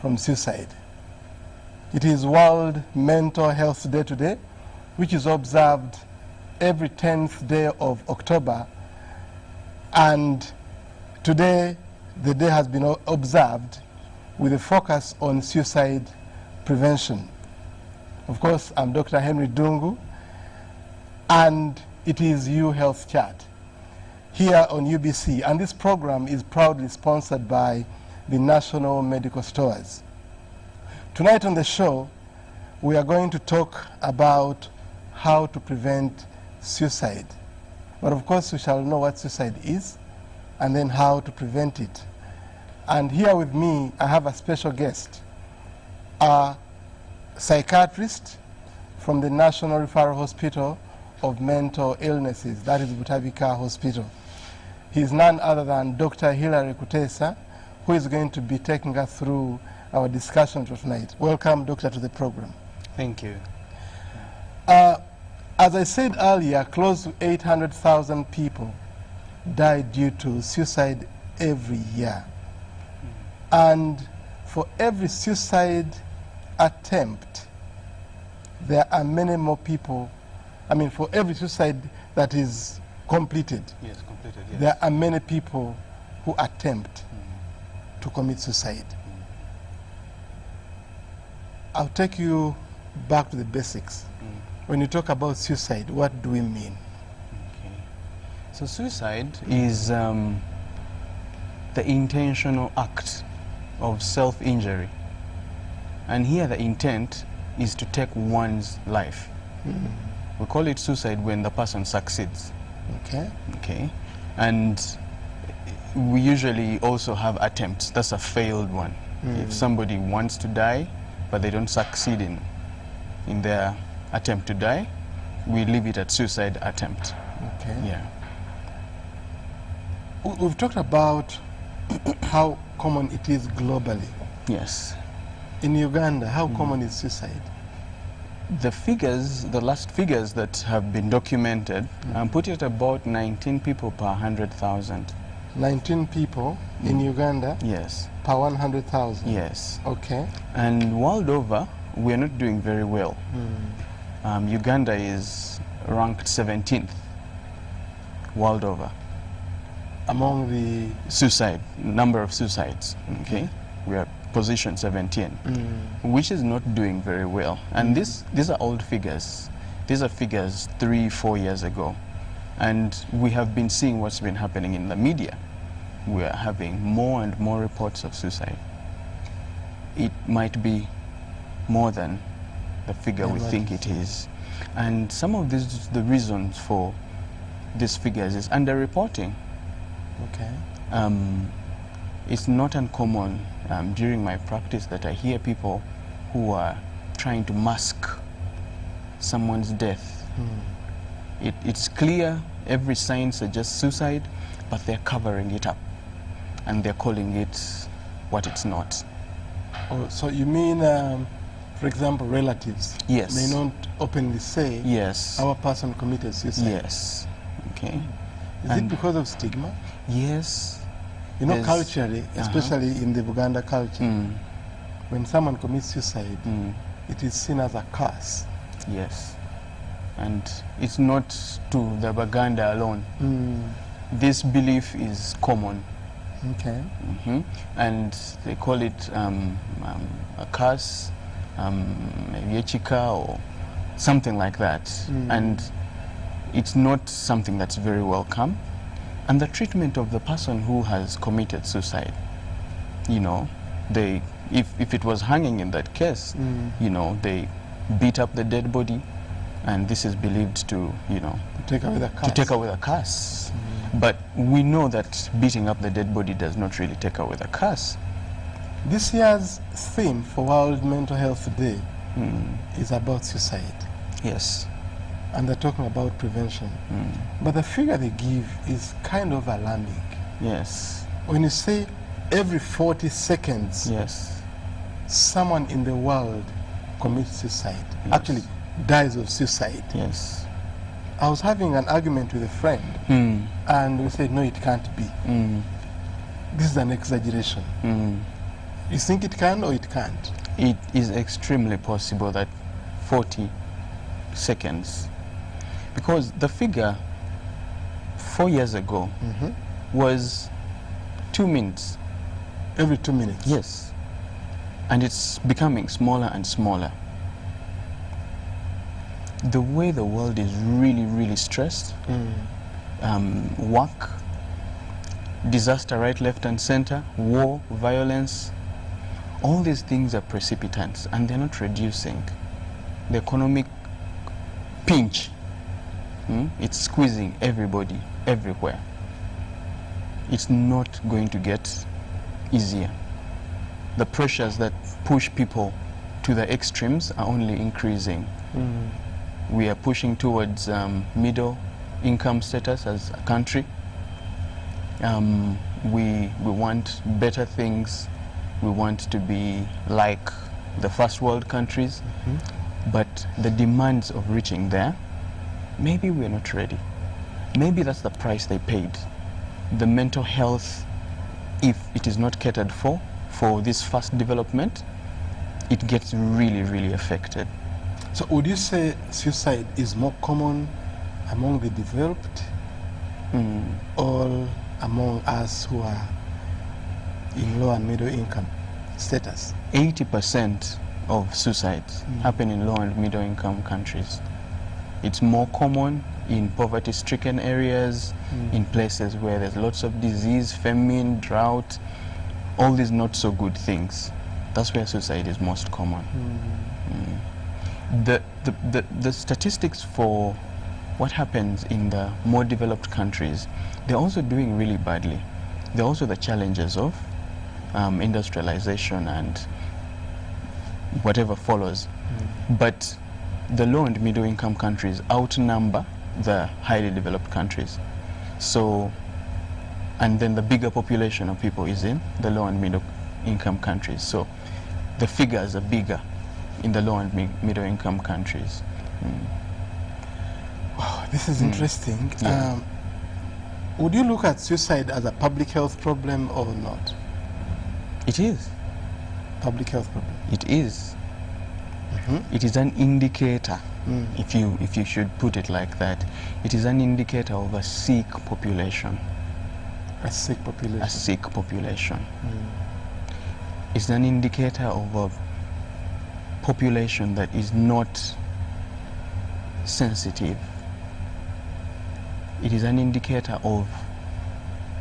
from suicide. It is World Mental Health Day today, which is observed every 10th day of October. And today, the day has been observed with a focus on suicide prevention. Of course, I'm Dr. Henry Dungu, and it is U Health Chat here on UBC. And this program is proudly sponsored by the National Medical Stores. Tonight on the show, we are going to talk about how to prevent suicide. But of course, we shall know what suicide is and then how to prevent it. And here with me, I have a special guest, a psychiatrist from the National Referral Hospital of Mental Illnesses, that is Butabika Hospital. He is none other than Dr. Hilary Kutesa, who is going to be taking us through our discussion for tonight. Welcome, Doctor, to the program. Thank you. As I said earlier, close to 800,000 people die due to suicide every year. And for every suicide attempt, there are many more people. I mean, for every suicide that is completed, Yes. there are many people who attempt to commit suicide. I'll take you back to the basics. When you talk about suicide, what do we mean? Okay. So suicide is the intentional act of self-injury. And here the intent is to take one's life. We call it suicide when the person succeeds. Okay. Okay. And we usually also have attempts. That's a failed one. If somebody wants to die, but they don't succeed in their attempt to die, we leave it at suicide attempt. Okay. Yeah. We've talked about how common it is globally. Yes. In Uganda, how common is suicide? The figures, the last figures that have been documented, put it about 19 people per 100,000. 19 people in Uganda Yes. per 100,000. Yes. Okay. And world over, we're not doing very well. Uganda is ranked 17th world over. Among the Suicide, number of suicides, okay? We are position 17, which is not doing very well. And these are old figures. These are figures 3-4 years ago. And we have been seeing what's been happening in the media. We are having more and more reports of suicide. It might be more than the figure we think it is. And some of the reasons for these figures is underreporting. Okay. It's not uncommon during my practice that I hear people who are trying to mask someone's death. It's clear, every sign suggests suicide, but they're covering it up and they're calling it what it's not. Oh, so you mean, for example, relatives? Yes. May not openly say, Yes. our person committed suicide. Yes. Okay. Is it because of stigma? Yes. You know, There's- culturally, especially in the Buganda culture, when someone commits suicide, it is seen as a curse. Yes. And it's not to the Baganda alone. This belief is common. Okay. And they call it a curse, maybe a chika or something like that. And it's not something that's very welcome. And the treatment of the person who has committed suicide, you know, if it was hanging in that case, you know, they beat up the dead body, and this is believed to, you know, Take away the curse. to take away the curse. But we know that beating up the dead body does not really take away the curse. This year's theme for World Mental Health Day is about suicide. Yes. And they're talking about prevention. But the figure they give is kind of alarming. Yes. When you say every 40 seconds, Yes. someone in the world commits suicide, Yes. actually dies of suicide. Yes. I was having an argument with a friend, and we said, no, it can't be. This is an exaggeration. You think it can or it can't? It is extremely possible that 40 seconds, because the figure 4 years ago was 2 minutes. Every 2 minutes? Yes. And it's becoming smaller and smaller. The way the world is really, really stressed, work, disaster right, left and center, war, violence, all these things are precipitants and they're not reducing. The economic pinch, it's squeezing everybody, everywhere. It's not going to get easier. The pressures that push people to the extremes are only increasing. We are pushing towards middle income status as a country. We want better things. We want to be like the first world countries. But the demands of reaching there, maybe we're not ready. Maybe that's the price they paid. The mental health, if it is not catered for this fast development, it gets really, really affected. So would you say suicide is more common among the developed or among us who are in low and middle income status? 80% of suicides happen in low and middle income countries. It's more common in poverty-stricken areas, in places where there's lots of disease, famine, drought, all these not so good things. That's where suicide is most common. The statistics for what happens in the more developed countries, they're also doing really badly. There are also the challenges of industrialization and whatever follows. But the low and middle income countries outnumber the highly developed countries. So, and then the bigger population of people is in the low and middle income countries. So the figures are bigger in the low and middle income countries. Wow, this is interesting. Yeah. Would you look at suicide as a public health problem or not? It is. Public health problem. It is. It is an indicator, if you should put it like that. It is an indicator of a sick population. A sick population. A sick population. It's an indicator of a population that is not sensitive. It is an indicator of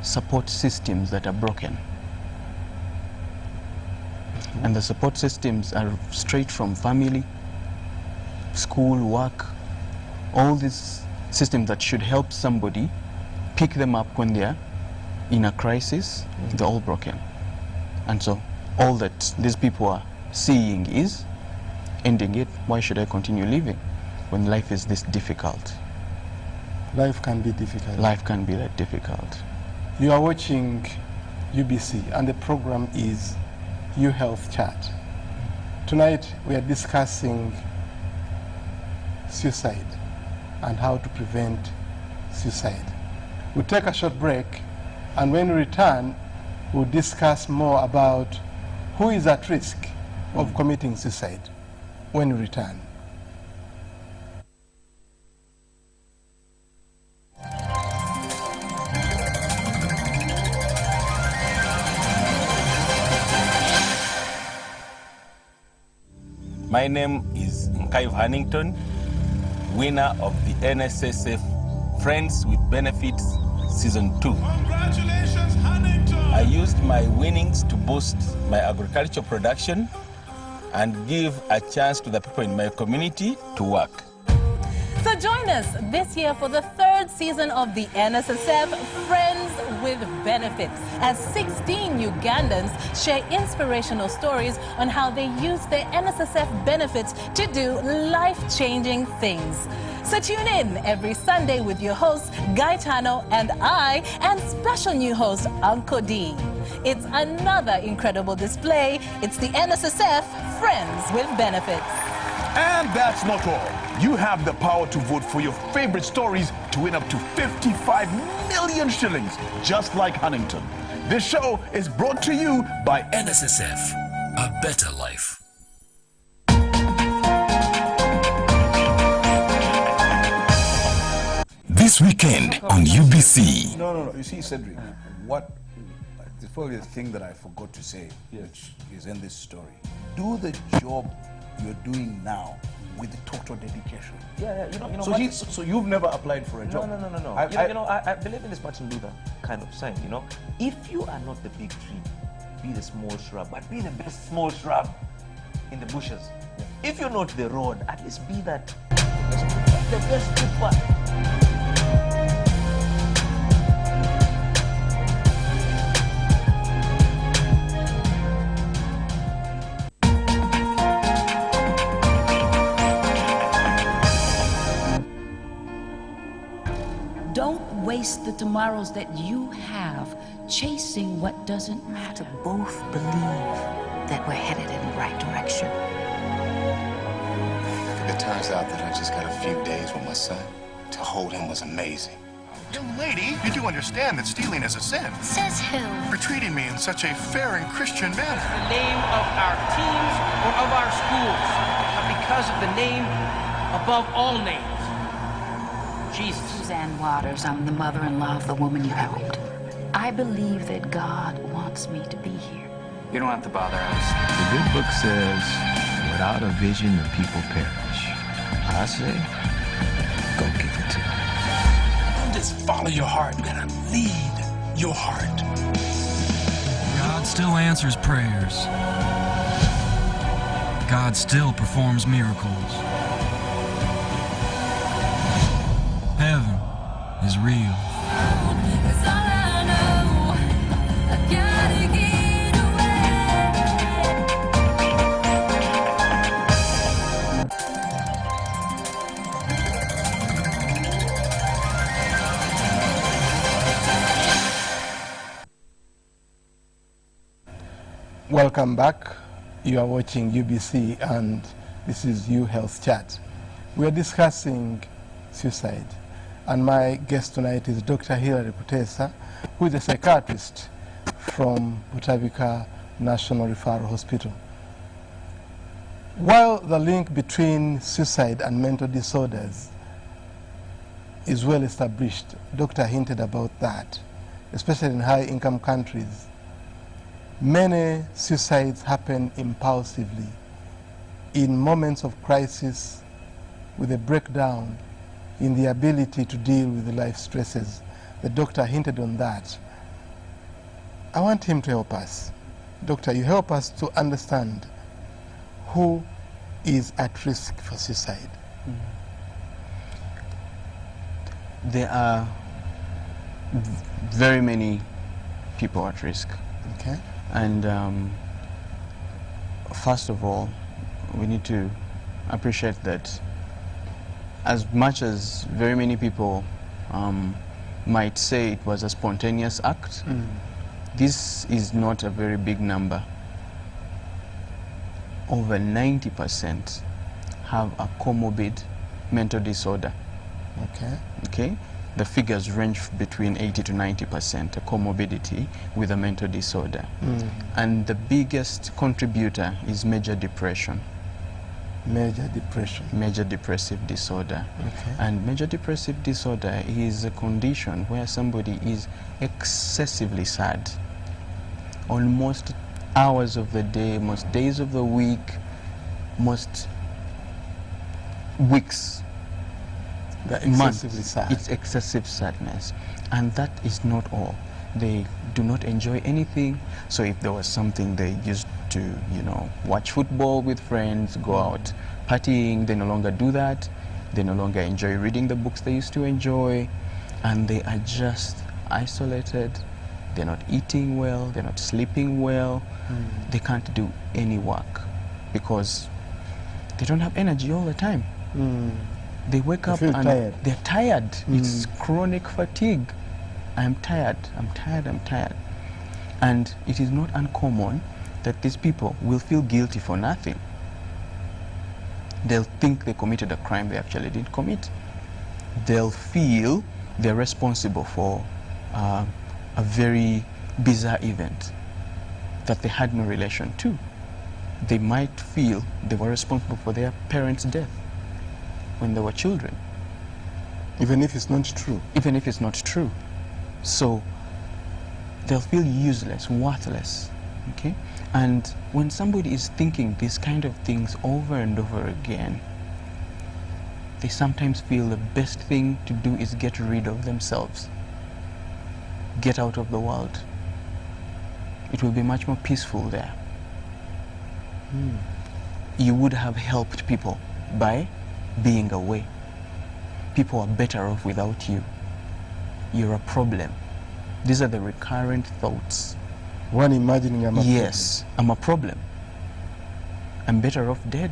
support systems that are broken. And the support systems are straight from family, school, work, all these systems that should help somebody pick them up when they're in a crisis, they're all broken. And so all that these people are seeing is ending it. Why should I continue living when life is this difficult? Life can be difficult. Life can be that difficult. You are watching UBC and the program is U-Health Chat. Tonight we are discussing suicide and how to prevent suicide. We'll take a short break and when we return we'll discuss more about who is at risk of committing suicide when we return. My name is Mkaiv Hannington, winner of the NSSF Friends with Benefits Season 2. Congratulations, Hannington! I used my winnings to boost my agricultural production and give a chance to the people in my community to work. So join us this year for the 3rd season of the NSSF Friends with Benefits, as 16 Ugandans share inspirational stories on how they use their NSSF benefits to do life-changing things. So tune in every Sunday with your host, Gaetano, and I, and special new host, Uncle D. It's another incredible display. It's the NSSF Friends with Benefits. And that's not all. You have the power to vote for your favorite stories to win up to 55 million shillings, just like Hannington. This show is brought to you by NSSF, a better life. This weekend on UBC. No. You see, Cedric, it's probably the thing that I forgot to say, which is in this story. Do the job you're doing now with total dedication. Yeah, you know. So you've never applied for a job? No. I believe in this Martin Luther kind of saying, you know, if you are not the big tree, be the small shrub, but be the best small shrub in the bushes. Yeah. If you're not the road, at least be the best footpath. Don't waste the tomorrows that you have chasing what doesn't matter. Both believe that we're headed in the right direction. It turns out that I just got a few days with my son. To hold him was amazing. Young lady, you do understand that stealing is a sin. Says who? For treating me in such a fair and Christian manner. The name of our teams or of our schools, but because of the name above all names. Jesus. Suzanne Waters, I'm the mother-in-law of the woman you helped. I believe that God wants me to be here. You don't have to bother us. The good book says, without a vision, the people perish. I say, go give it to them. Don't just follow your heart. You gotta lead your heart. God still answers prayers. God still performs miracles. Heaven is real. Welcome back. You are watching UBC and this is U Health Chat. We are discussing suicide. And my guest tonight is Dr. Hilary Kutesa, who is a psychiatrist from Butabika National Referral Hospital. While the link between suicide and mental disorders is well established, Doctor hinted about that, especially in high-income countries. Many suicides happen impulsively, in moments of crisis, with a breakdown in the ability to deal with the life stresses. The doctor hinted on that. I want him to help us. Doctor, you help us to understand who is at risk for suicide. There are very many people at risk. Okay. And first of all, we need to appreciate that as much as very many people might say it was a spontaneous act, this is not a very big number. Over 90% have a comorbid mental disorder. Okay? The figures range between 80 to 90%, a comorbidity with a mental disorder. And the biggest contributor is major depression. Major depression. Major depressive disorder. Okay. And major depressive disorder is a condition where somebody is excessively sad. On most hours of the day, most days of the week, most weeks, excessively sad. It's excessive sadness. And that is not all. They do not enjoy anything. So if there was something they used to, watch football with friends, go out partying, they no longer do that. They no longer enjoy reading the books they used to enjoy. And they are just isolated. They're not eating well. They're not sleeping well. They can't do any work because they don't have energy all the time. They wake up and they're tired. It's chronic fatigue. I'm tired. And it is not uncommon that these people will feel guilty for nothing. They'll think they committed a crime they actually didn't commit. They'll feel they're responsible for a very bizarre event that they had no relation to. They might feel they were responsible for their parents' death when they were children. Even if it's not true. Even if it's not true. So they'll feel useless, worthless, okay? And when somebody is thinking these kind of things over and over again, they sometimes feel the best thing to do is get rid of themselves. Get out of the world. It will be much more peaceful there. You would have helped people by being away. People are better off without you. You're a problem. These are the recurrent thoughts. One imagining I'm a yes, I'm a problem. I'm better off dead.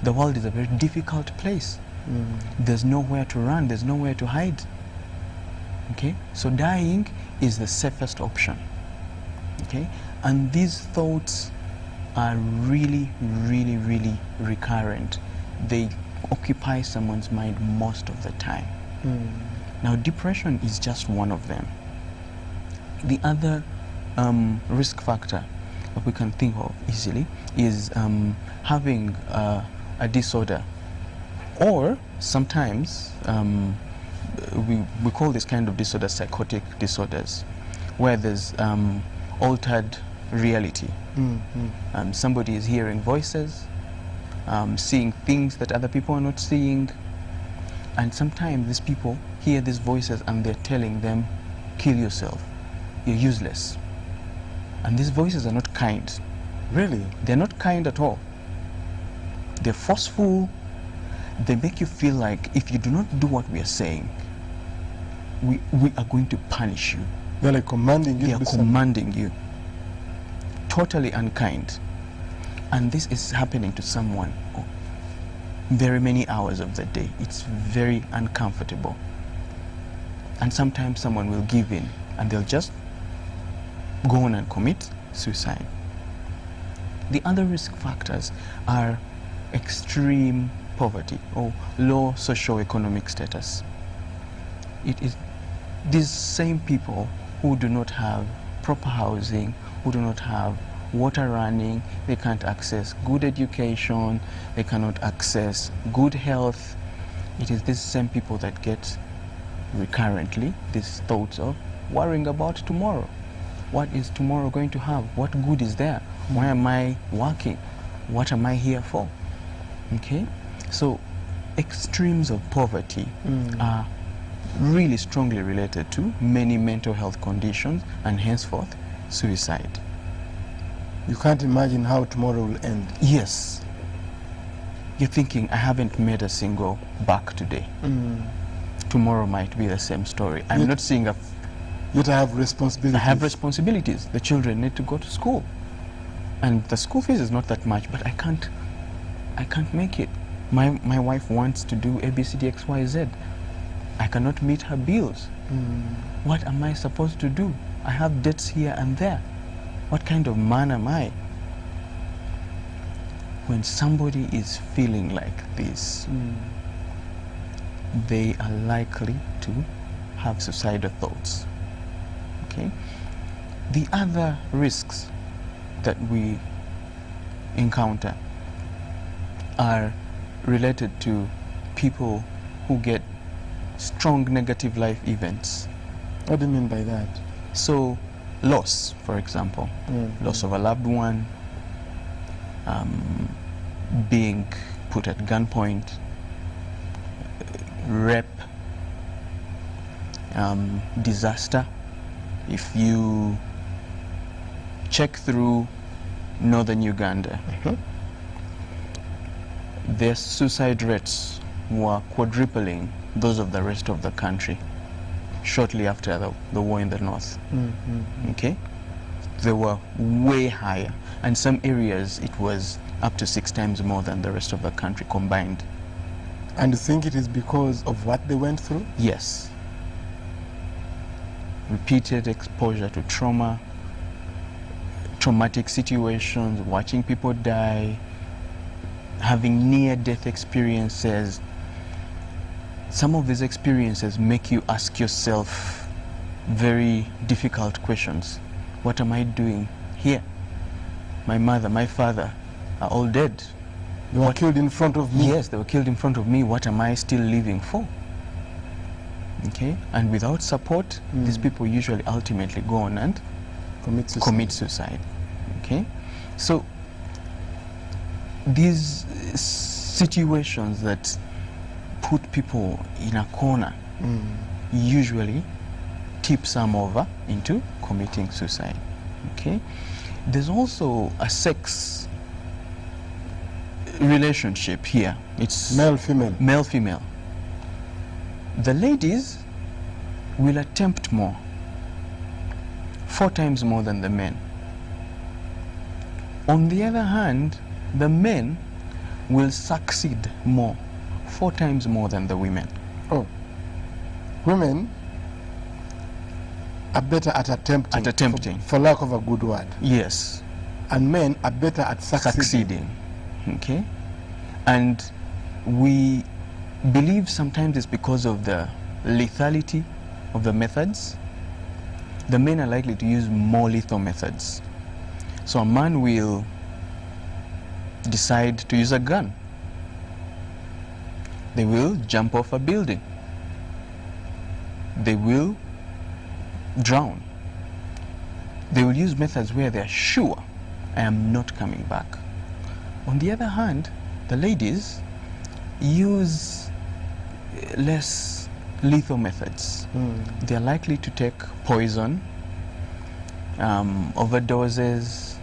The world is a very difficult place. There's nowhere to run, there's nowhere to hide. Okay? So dying is the safest option. Okay? And these thoughts are really, really, really recurrent. They occupy someone's mind most of the time. Now, depression is just one of them. The other risk factor that we can think of easily is having a disorder, or sometimes we call this kind of disorder psychotic disorders, where there's altered reality. Somebody is hearing voices, seeing things that other people are not seeing, and sometimes these people hear these voices and they're telling them, kill yourself, you're useless. And these voices are not kind. Really? They're not kind at all. They're forceful. They make you feel like if you do not do what we are saying, we are going to punish you. They're like commanding you. They are commanding you. Totally unkind. And this is happening to someone very many hours of the day. It's very uncomfortable. And sometimes someone will give in and they'll just go on and commit suicide. The other risk factors are extreme poverty or low socio-economic status. It is these same people who do not have proper housing, who do not have water running, they can't access good education, they cannot access good health. It is these same people that get recurrently these thoughts of worrying about tomorrow. What is tomorrow going to have? What good is there? Why am I working? What am I here for? Okay? So extremes of poverty are really strongly related to many mental health conditions and henceforth suicide. You can't imagine how tomorrow will end. Yes. You're thinking, I haven't made a single buck today. Tomorrow might be the same story. I'm not seeing a... Yet I have responsibilities. I have responsibilities. The children need to go to school. And the school fees is not that much, but I can't make it. My wife wants to do ABCD XYZ. I cannot meet her bills. What am I supposed to do? I have debts here and there. What kind of man am I? When somebody is feeling like this, they are likely to have suicidal thoughts. Okay? The other risks that we encounter are related to people who get strong negative life events. What do you mean by that? So, loss, for example, loss of a loved one, being put at gunpoint, rape, disaster. If you check through northern Uganda, their suicide rates were quadrupling those of the rest of the country shortly after the war in the north. Okay? They were way higher. And some areas it was up to 6 times more than the rest of the country combined. And you think it is because of what they went through? Yes. Repeated exposure to trauma, traumatic situations, watching people die, having near-death experiences. Some of these experiences make you ask yourself, very difficult questions. What am I doing here? My mother, my father are all dead. They were killed in front of me. Yes, they were killed in front of me. What am I still living for? Okay, and without support, these people usually ultimately go on and commit suicide. Okay, so these situations that put people in a corner usually tip some over into committing suicide. Okay, there's also a sex relationship here. It's male-female. Male-female. The ladies will attempt more, 4 times more than the men. On the other hand, the men will succeed more, 4 times more than the women. Oh, women are better at attempting. For lack of a good word. Yes. And men are better at succeeding. Okay. And we believe sometimes it's because of the lethality of the methods. The men are likely to use more lethal methods. So a man will decide to use a gun. They will jump off a building. They will drown. They will use methods where they're sure, I am not coming back. On the other hand, the ladies use less lethal methods. They're likely to take poison, overdoses,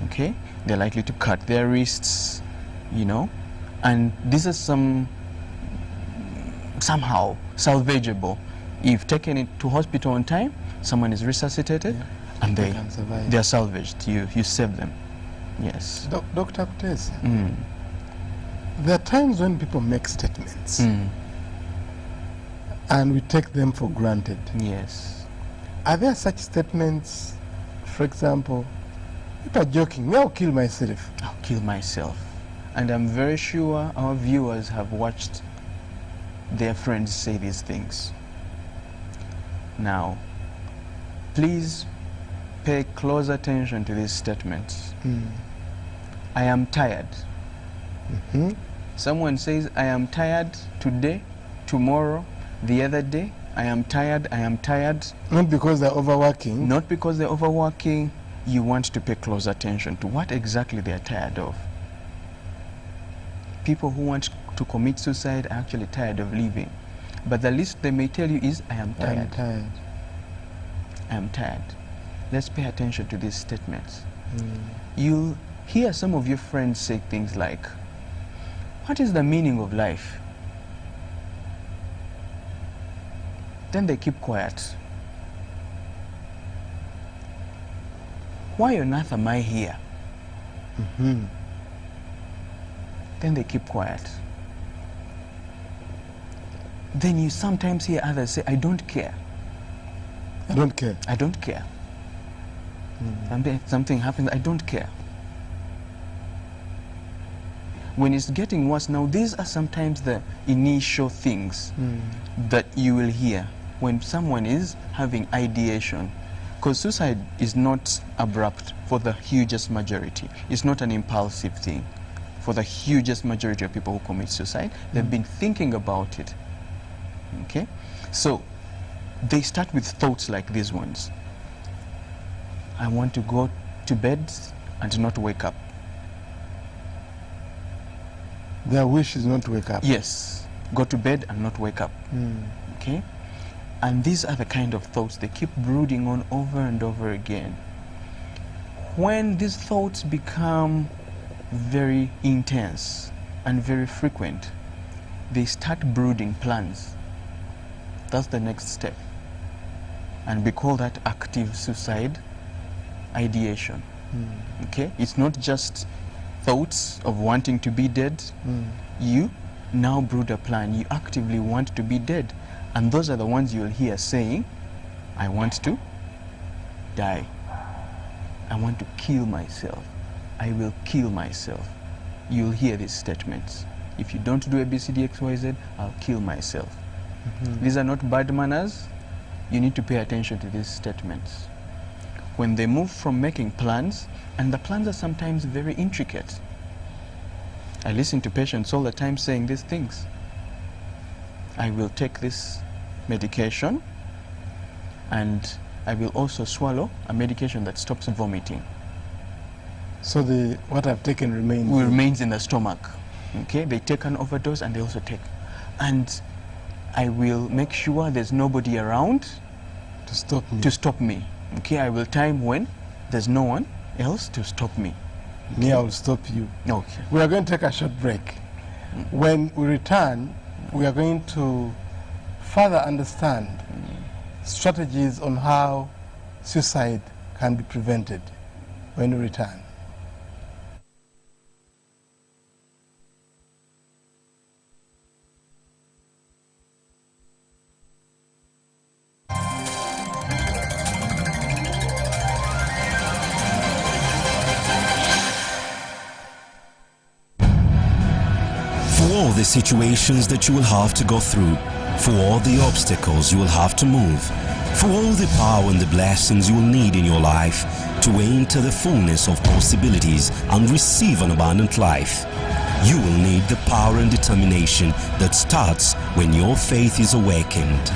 okay? They're likely to cut their wrists, you know? And this is somehow salvageable. If taken it to hospital on time, someone is resuscitated and they're salvaged. You save them. Yes. Dr. Kutesa, there are times when people make statements and we take them for granted. Yes. Are there such statements, for example, people are joking, I'll kill myself. I'll kill myself. And I'm very sure our viewers have watched their friends say these things. Now, please pay close attention to these statements. I am tired. Someone says, I am tired today, tomorrow, the other day. I am tired, I am tired. Not because they're overworking. Not because they're overworking. You want to pay close attention to what exactly they're tired of. People who want to commit suicide are actually tired of living. But the least they may tell you is, I am tired. I am tired. I am tired. Let's pay attention to these statements. You'll hear some of your friends say things like, what is the meaning of life? Then they keep quiet. Why on earth am I here? Then they keep quiet. Then you sometimes hear others say, I don't care. I don't care. I don't care. Something happens, I don't care. When it's getting worse, now these are sometimes the initial things that you will hear when someone is having ideation. Because suicide is not abrupt for the hugest majority. It's not an impulsive thing. For the hugest majority of people who commit suicide, they've been thinking about it. Okay? So they start with thoughts like these ones. I want to go to bed and not wake up. Their wish is not to wake up. Yes. Go to bed and not wake up. Okay? And these are the kind of thoughts they keep brooding on over and over again. When these thoughts become very intense and very frequent, they start brooding plans. That's the next step. And we call that active suicide ideation. Okay? It's not just thoughts of wanting to be dead. You now brood a plan. You actively want to be dead. And those are the ones you'll hear saying, I want to die. I want to kill myself. I will kill myself. You'll hear these statements. If you don't do ABCD XYZ, I'll kill myself. These are not bad manners. you need to pay attention to these statements. When they move from making plans, and the plans are sometimes very intricate. I listen to patients all the time saying these things. I will take this medication, and I will also swallow a medication that stops vomiting. So what I've taken remains in the stomach. Okay, they take an overdose and they also take. And I will make sure there's nobody around to stop me. Okay, I will time when there's no one else to stop me. Me, I will stop you. Okay. We are going to take a short break. When we return, we are going to further understand strategies on how suicide can be prevented when we return. For all the situations that you will have to go through, for all the obstacles you will have to move, for all the power and the blessings you will need in your life to enter the fullness of possibilities and receive an abundant life, you will need the power and determination that starts when your faith is awakened.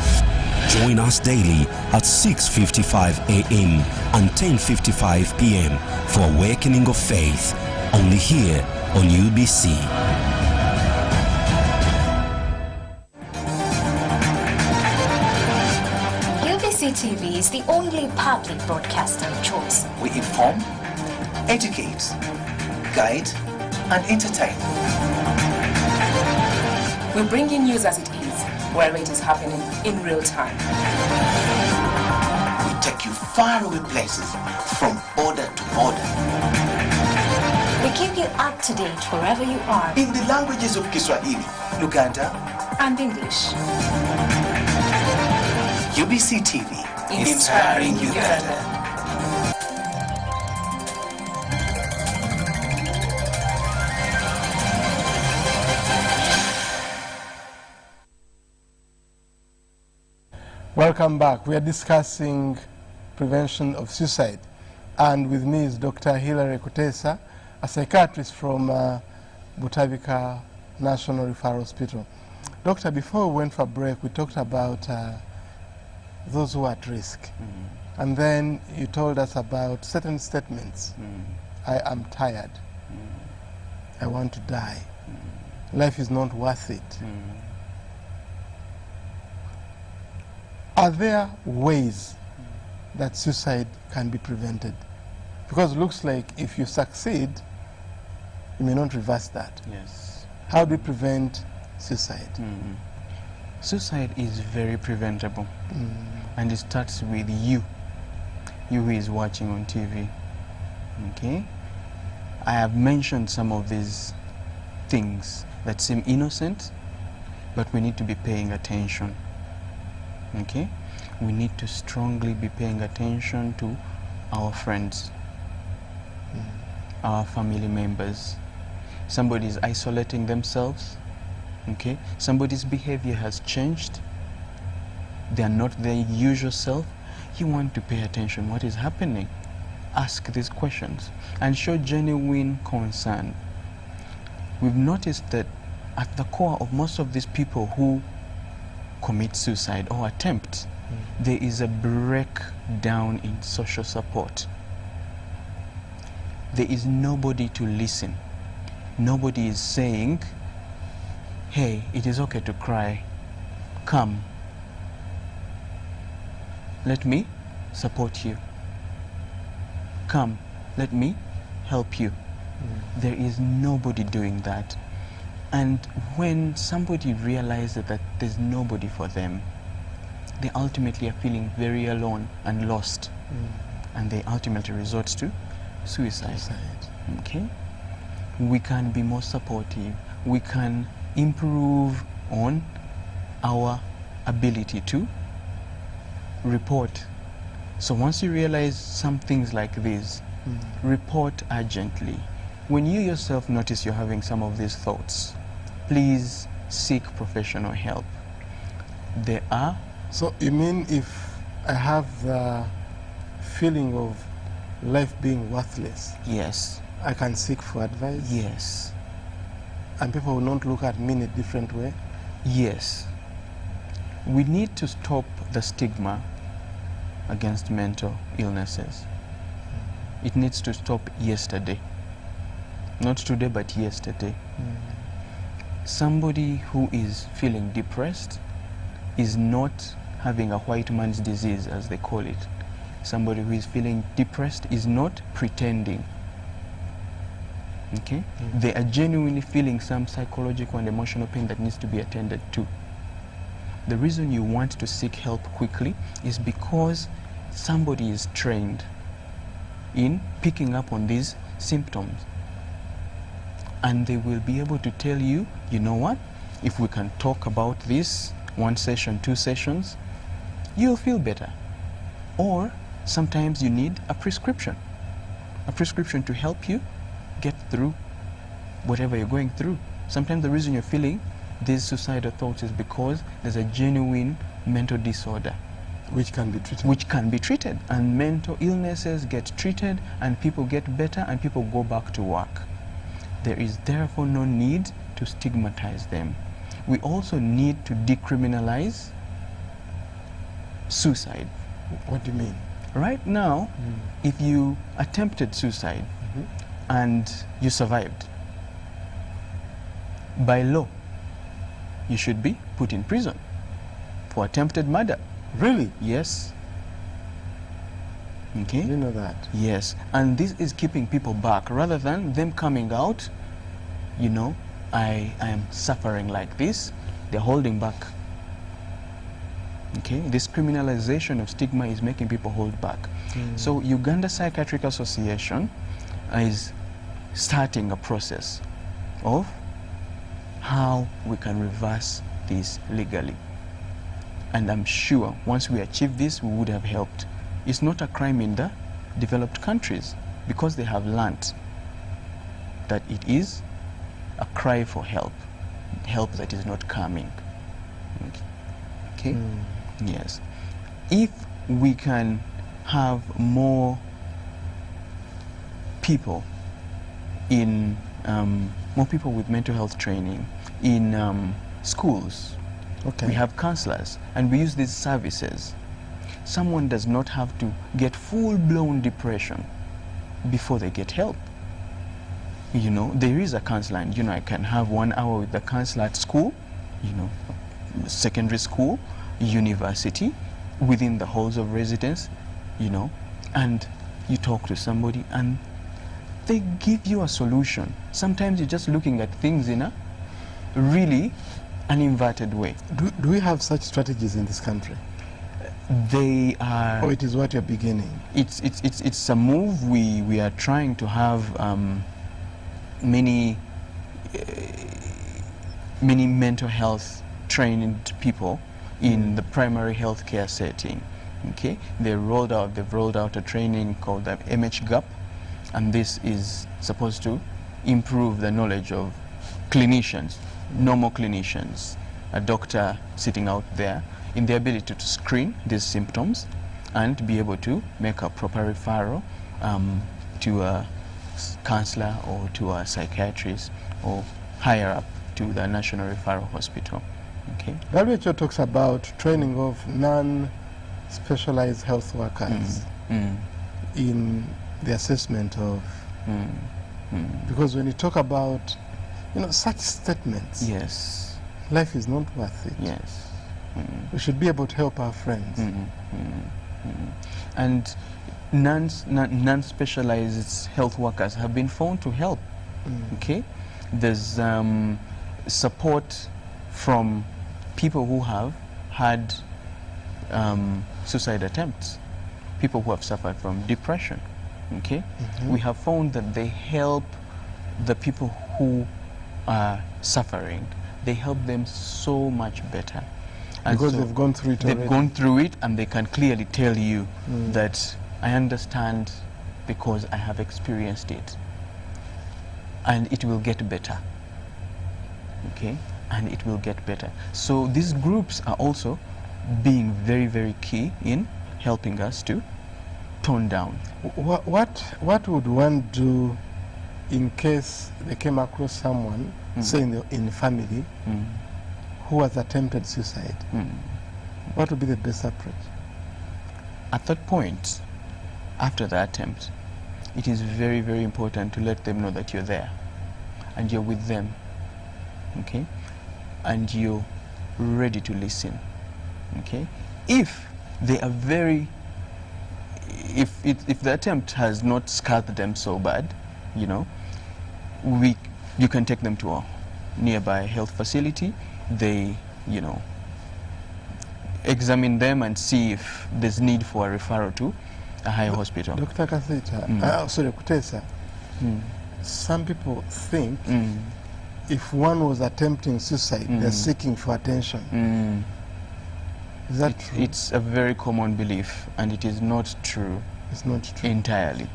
Join us daily at 6:55 a.m. and 10:55 p.m. for Awakening of Faith, only here on UBC. UBC TV is the only public broadcaster of choice. We inform, educate, guide, and entertain. We bring you news as it is, wherever it is happening in real time. We take you faraway places from border to border. We keep you up to date wherever you are. In the languages of Kiswahili, Luganda, and English. UBC TV, inspiring Uganda. Welcome back. We are discussing prevention of suicide, and with me is Dr. Hilary Kutesa, a psychiatrist from Butabika National Referral Hospital. Doctor, before we went for break, we talked about those who are at risk. And then you told us about certain statements. I am tired. I want to die. Life is not worth it. Are there ways that suicide can be prevented? Because it looks like if you succeed, you may not reverse that. Yes. How do we prevent suicide? Suicide is very preventable. And it starts with you who is watching on TV. Okay? I have mentioned some of these things that seem innocent, but we need to be paying attention. Okay? We need to strongly be paying attention to our friends, our family members. Somebody is isolating themselves. Okay? Somebody's behavior has changed. They are not their usual self. You want to pay attention. What is happening? Ask these questions and show genuine concern. We've noticed that at the core of most of these people who commit suicide or attempt, there is a breakdown in social support. There is nobody to listen. Nobody is saying, hey, it is okay to cry. Come. Let me support you. Come, let me help you. There is nobody doing that. And when somebody realizes that there's nobody for them, they ultimately are feeling very alone and lost. And they ultimately resort to suicide. Okay? We can be more supportive. We can improve on our ability to report. So once you realize some things like this, report urgently. When you yourself notice you're having some of these thoughts, please seek professional help. There are... So you mean if I have the feeling of life being worthless, Yes. I can seek for advice. Yes. And people will not look at me in a different way. Yes. We need to stop the stigma against mental illnesses. It needs to stop yesterday. Not today, but yesterday. Somebody who is feeling depressed is not having a white man's disease, as they call it. Somebody who is feeling depressed is not pretending. Okay? They are genuinely feeling some psychological and emotional pain that needs to be attended to. The reason you want to seek help quickly is because somebody is trained in picking up on these symptoms. And they will be able to tell you, you know what, if we can talk about this 1 session, 2 sessions, you'll feel better. Or sometimes you need a prescription to help you get through whatever you're going through. Sometimes the reason you're feeling these suicidal thoughts is because there's a genuine mental disorder. Which can be treated. Which can be treated. And mental illnesses get treated and people get better and people go back to work. There is therefore no need to stigmatize them. We also need to decriminalize suicide. What do you mean? Right now, if you attempted suicide and you survived, by law, you should be put in prison for attempted murder. Really? Yes. Okay? You know that? Yes. And this is keeping people back rather than them coming out, you know, I am suffering like this. They're holding back. Okay? This criminalization of stigma is making people hold back. So Uganda Psychiatric Association is starting a process of how we can reverse this legally. And I'm sure once we achieve this, we would have helped. It's not a crime in the developed countries because they have learnt that it is a cry for help, help that is not coming. Okay? Yes. If we can have more people in more people with mental health training in schools. Okay. We have counselors and we use these services. Someone does not have to get full-blown depression before they get help. You know, there is a counselor and, you know, I can have 1 hour with the counselor at school, you know, secondary school, university, within the halls of residence, you know, and you talk to somebody and they give you a solution. Sometimes you're just looking at things in a really an inverted way. Do we have such strategies in this country? They are... Or it is what you're beginning? It's a move. We are trying to have many mental health trained people in the primary health care setting. Okay, they've rolled out a training called the MHGAP, and this is supposed to improve the knowledge of clinicians, normal clinicians, a doctor sitting out there, in the ability to screen these symptoms and be able to make a proper referral to a counselor or to a psychiatrist or higher up to the National Referral Hospital. Okay. WHO talks about training of non-specialized health workers in the assessment of... Because when you talk about, you know, such statements, yes, life is not worth it. Yes. We should be able to help our friends. And non-specialized health workers have been found to help. Okay, there's support from people who have had suicide attempts, people who have suffered from depression. Okay, we have found that they help the people who are suffering. They help them so much better. And because so they've gone through it already. They've gone through it and they can clearly tell you that I understand because I have experienced it. And it will get better. Okay? And it will get better. So these groups are also being very, very key in helping us to tone down. What would one do in case they came across someone, say in the family, who has attempted suicide? What would be the best approach? At that point, after the attempt, it is very, very important to let them know that you're there and you're with them, okay? And you're ready to listen, okay? If they are if the attempt has not scarred them so bad, you know, you can take them to a nearby health facility. They, you know, examine them and see if there's need for a referral to a higher hospital. Dr. Kasita, sorry, Kutesa, some people think if one was attempting suicide, they're seeking for attention. Is that true? It's a very common belief, and it is not true. It's not true entirely.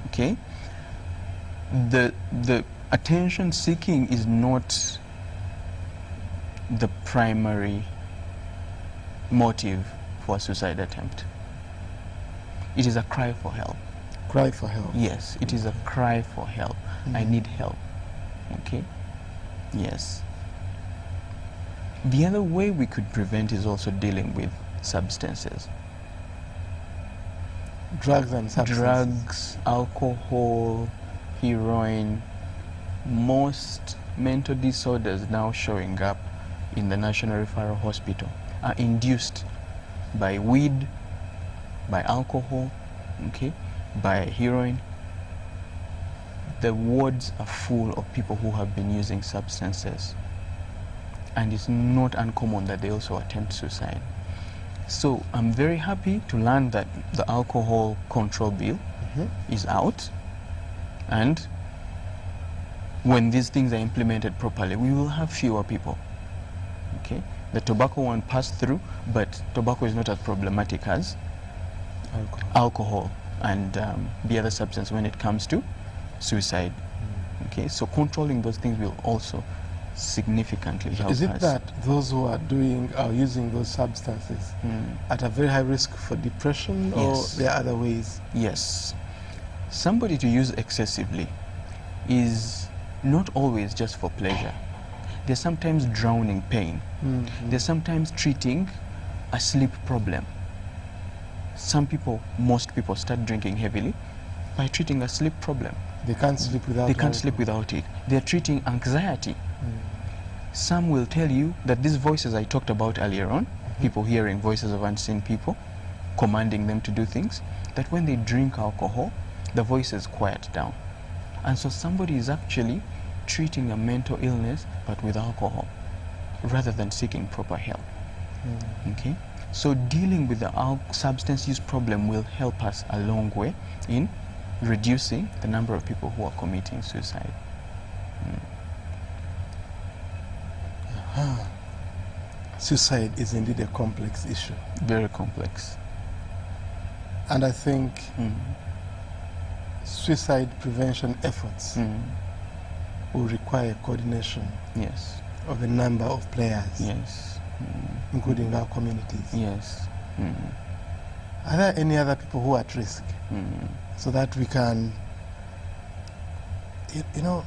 Okay. The attention seeking is not the primary motive for a suicide attempt. It is a cry for help. Cry for help. Yes, it is a cry for help. I need help. Okay? Yes. The other way we could prevent is also dealing with substances. Drugs and substances. Drugs, alcohol, heroin. Most mental disorders now showing up in the National Referral Hospital are induced by weed, by alcohol, okay, by heroin. The wards are full of people who have been using substances, and it's not uncommon that they also attempt suicide. So I'm very happy to learn that the alcohol control bill is out, and when these things are implemented properly, we will have fewer people. Okay, the tobacco one passed through, but tobacco is not as problematic as alcohol and the other substance when it comes to suicide. Okay, so controlling those things will also significantly help us. Is it that those who are doing or using those substances at a very high risk for depression, or there are other ways? Yes. Somebody to use excessively is not always just for pleasure. They're sometimes drowning pain. They're sometimes treating a sleep problem. Some people, most people start drinking heavily by treating a sleep problem. They can't sleep without it. They can't sleep without it. They're treating anxiety. Some will tell you that these voices I talked about earlier on, people hearing voices of unseen people, commanding them to do things, that when they drink alcohol, the voices quiet down. And so somebody is actually treating a mental illness, but with alcohol, rather than seeking proper help. Okay? So dealing with the substance use problem will help us a long way in reducing the number of people who are committing suicide. Suicide is indeed a complex issue. Very complex. And I think suicide prevention efforts will require coordination of a number of players, including our communities. Are there any other people who are at risk so that we can, you know,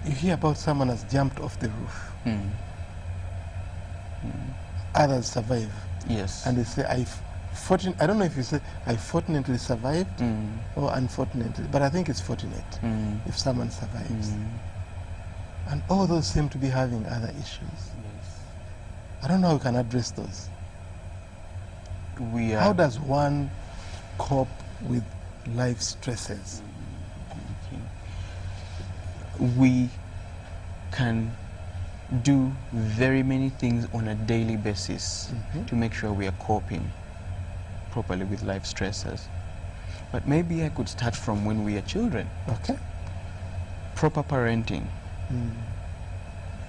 you hear about someone has jumped off the roof. Others survive. And they say, I don't know if you say, I fortunately survived or unfortunately, but I think it's fortunate if someone survives. And all those seem to be having other issues. I don't know how we can address those. How does one cope with life stresses? We can do very many things on a daily basis to make sure we are coping properly with life stresses. But maybe I could start from when we are children. Okay. Proper parenting,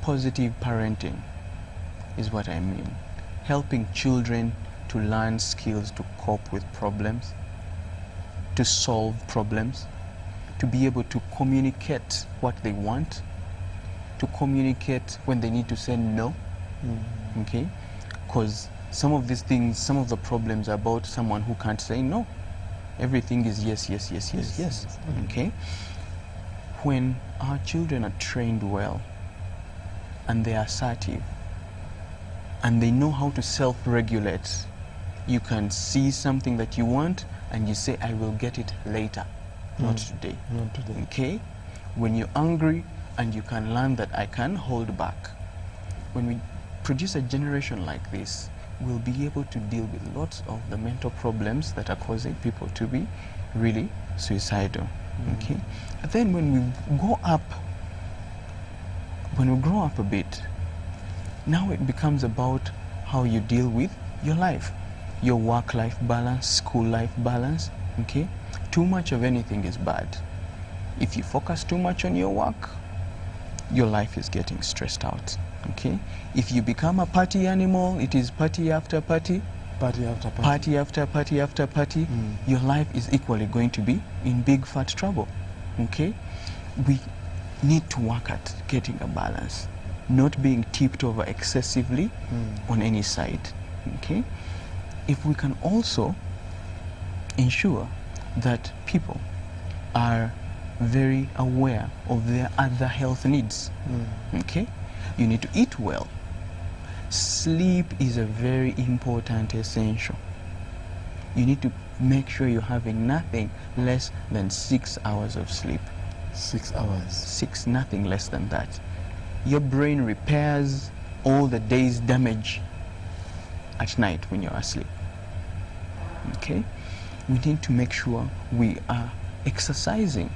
positive parenting is what I mean. Helping children to learn skills to cope with problems, to solve problems, to be able to communicate what they want, to communicate when they need to say no. Okay? Because some of these things, some of the problems are about someone who can't say no. Everything is yes, yes, yes, yes, yes. Okay? When our children are trained well and they are assertive and they know how to self-regulate, you can see something that you want and you say, I will get it later, not today. Not today. Okay? When you're angry and you can learn that I can hold back. When we produce a generation like this, we'll be able to deal with lots of the mental problems that are causing people to be really suicidal. Okay? And then when we grow up a bit, now it becomes about how you deal with your life, your work-life balance, school-life balance. Okay? Too much of anything is bad. If you focus too much on your work, your life is getting stressed out. Okay? If you become a party animal, it is party after party, Party after party. party after party after party, your life is equally going to be in big fat trouble. Okay? We need to work at getting a balance, not being tipped over excessively on any side. Okay? If we can also ensure that people are very aware of their other health needs. Okay? You need to eat well. Sleep is a very important essential. You need to make sure you're having nothing less than 6 hours of sleep. 6 hours. 6, nothing less than that. Your brain repairs all the day's damage at night when you're asleep. Okay? We need to make sure we are exercising.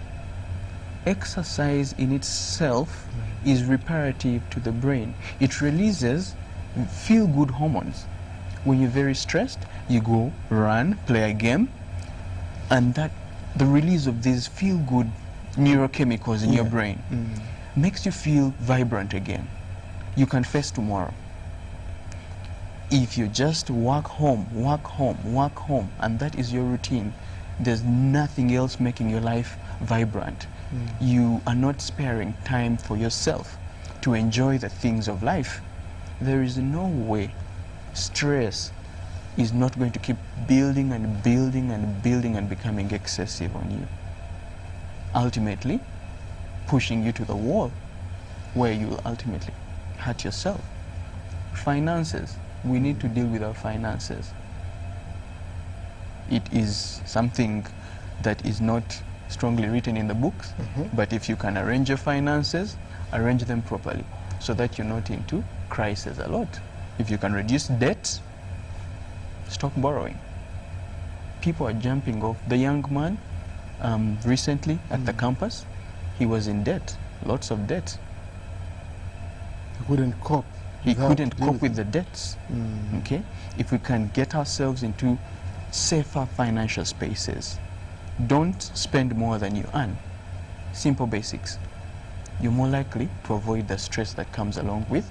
Exercise in itself is reparative to the brain. It releases feel-good hormones. When you're very stressed, you go run, play a game, and that the release of these feel-good neurochemicals in your brain makes you feel vibrant again. You can face tomorrow. If you just work home, and that is your routine, there's nothing else making your life vibrant. You are not sparing time for yourself to enjoy the things of life. There is no way stress is not going to keep building and building and building and becoming excessive on you. Ultimately, pushing you to the wall where you will ultimately hurt yourself. Finances. We need to deal with our finances. It is something that is not strongly written in the books, but if you can arrange your finances, arrange them properly so that you're not into crisis a lot. If you can reduce debt, stop borrowing. People are jumping off. The young man recently at the campus, he was in debt, lots of debt. He couldn't cope. He couldn't cope with the debts. Okay? If we can get ourselves into safer financial spaces, don't spend more than you earn. Simple basics. You're more likely to avoid the stress that comes along with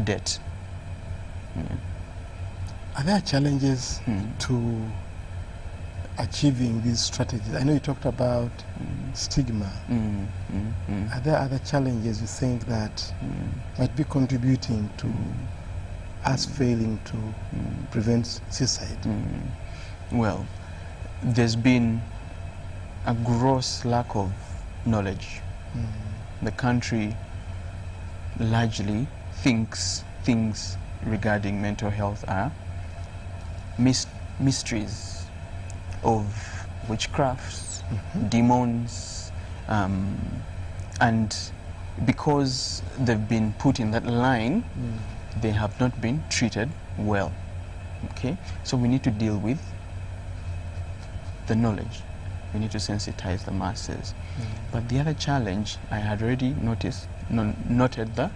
debt. Are there challenges to achieving these strategies? I know you talked about stigma. Are there other challenges you think that might be contributing to us failing to prevent suicide? Well, there's been a gross lack of knowledge. The country largely thinks things regarding mental health are mysteries of witchcrafts, demons, and because they've been put in that line, they have not been treated well. Okay? So we need to deal with the knowledge. We need to sensitize the masses. But the other challenge, I had already noted the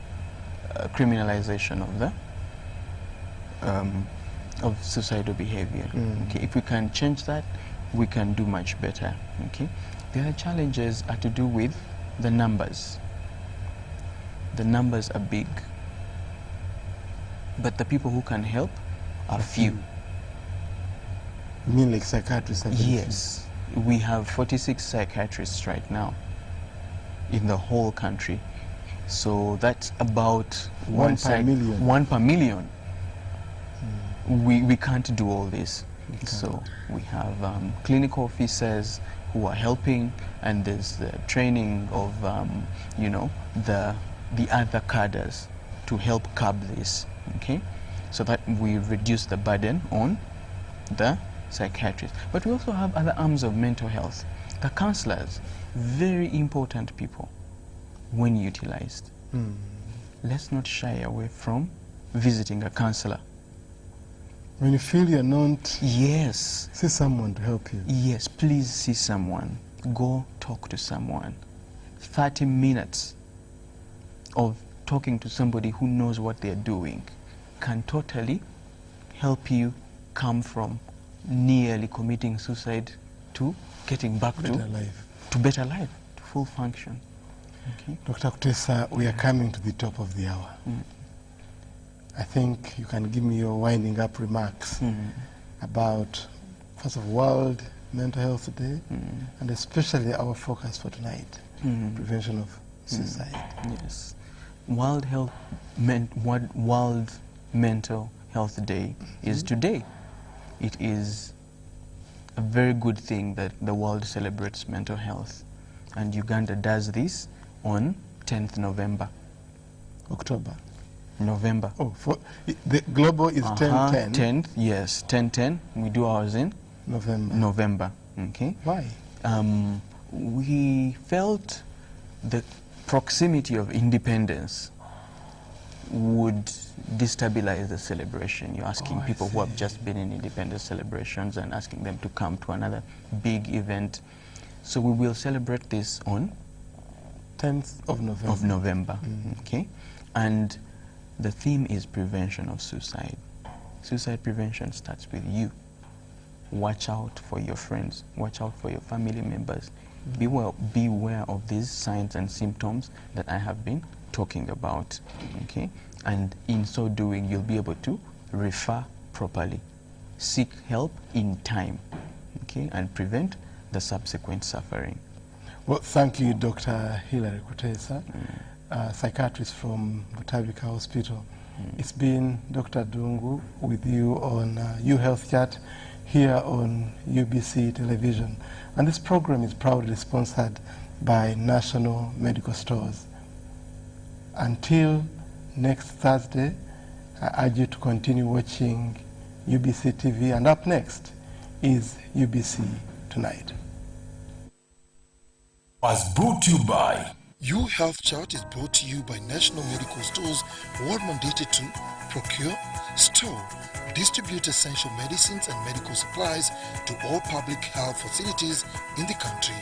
criminalization of the of suicidal behavior. Okay, if we can change that, we can do much better. Okay, the other challenges are to do with the numbers. The numbers are big, but the people who can help are few. You mean like psychiatrists? Yes. We have 46 psychiatrists right now in the whole country. So that's about one per million. One per million. we can't do all this. So we have clinical officers who are helping, and there's the training of you know, the other cadres to help curb this, okay, so that we reduce the burden on the psychiatrists. But we also have other arms of mental health. The counselors, very important people when utilized. Let's not shy away from visiting a counselor. When you feel you're not, yes, see someone to help you. Yes, please see someone. Go talk to someone. 30 minutes of talking to somebody who knows what they're doing can totally help you come from nearly committing suicide to getting back to better life, to full function. Okay. Dr. Kutesa, we are coming to the top of the hour. I think you can give me your winding up remarks about, first of all, World Mental Health Day, and especially our focus for tonight, prevention of suicide. Yes. World Mental Health Day is today. It is a very good thing that the world celebrates mental health, and Uganda does this on 10th November. October. November. Oh, for the global is 10/10. 10th, yes, 10/10. We do ours in November. Okay. Why? We felt the proximity of independence would destabilize the celebration. You're asking people who have just been in independence celebrations and asking them to come to another big event. So we will celebrate this on 10th of November. Okay. And the theme is prevention of suicide. Suicide prevention starts with you. Watch out for your friends. Watch out for your family members. Beware of these signs and symptoms that I have been talking about. Okay? And in so doing, you'll be able to refer properly, seek help in time, okay, and prevent the subsequent suffering. Well, thank you, Dr. Hilary Kutesa, psychiatrist from Butabika Hospital. It's been Dr. Dungu with you on U Health Chat here on UBC Television. And this program is proudly sponsored by National Medical Stores. Until next Thursday, I urge you to continue watching UBC TV, and up next is UBC Tonight. Was brought to you by U Health Chat is brought to you by National Medical Stores, who are mandated to procure, store, distribute essential medicines and medical supplies to all public health facilities in the country.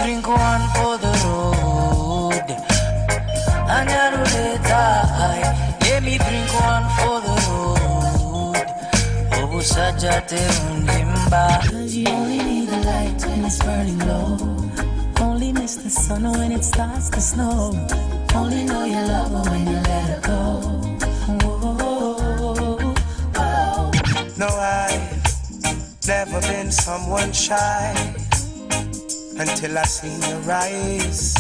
Drink one for the road. Let me drink one for the road. Cause you only need the light when it's burning low. Only miss the sun when it starts to snow. Only know you love her when you let her go. No, I've never been someone shy until I seen your eyes.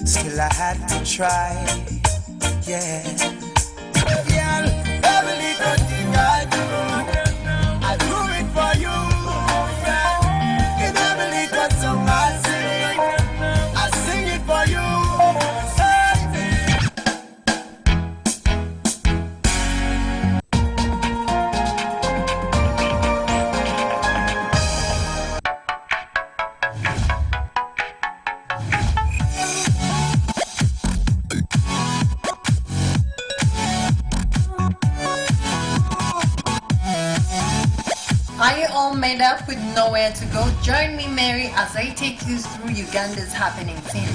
Still I had to try, yeah. Girl, every little thing I do it for you. In every little song I sing it for you. Are you all made up with nowhere to go? Join me, Mary, as I take you through Uganda's happening scene.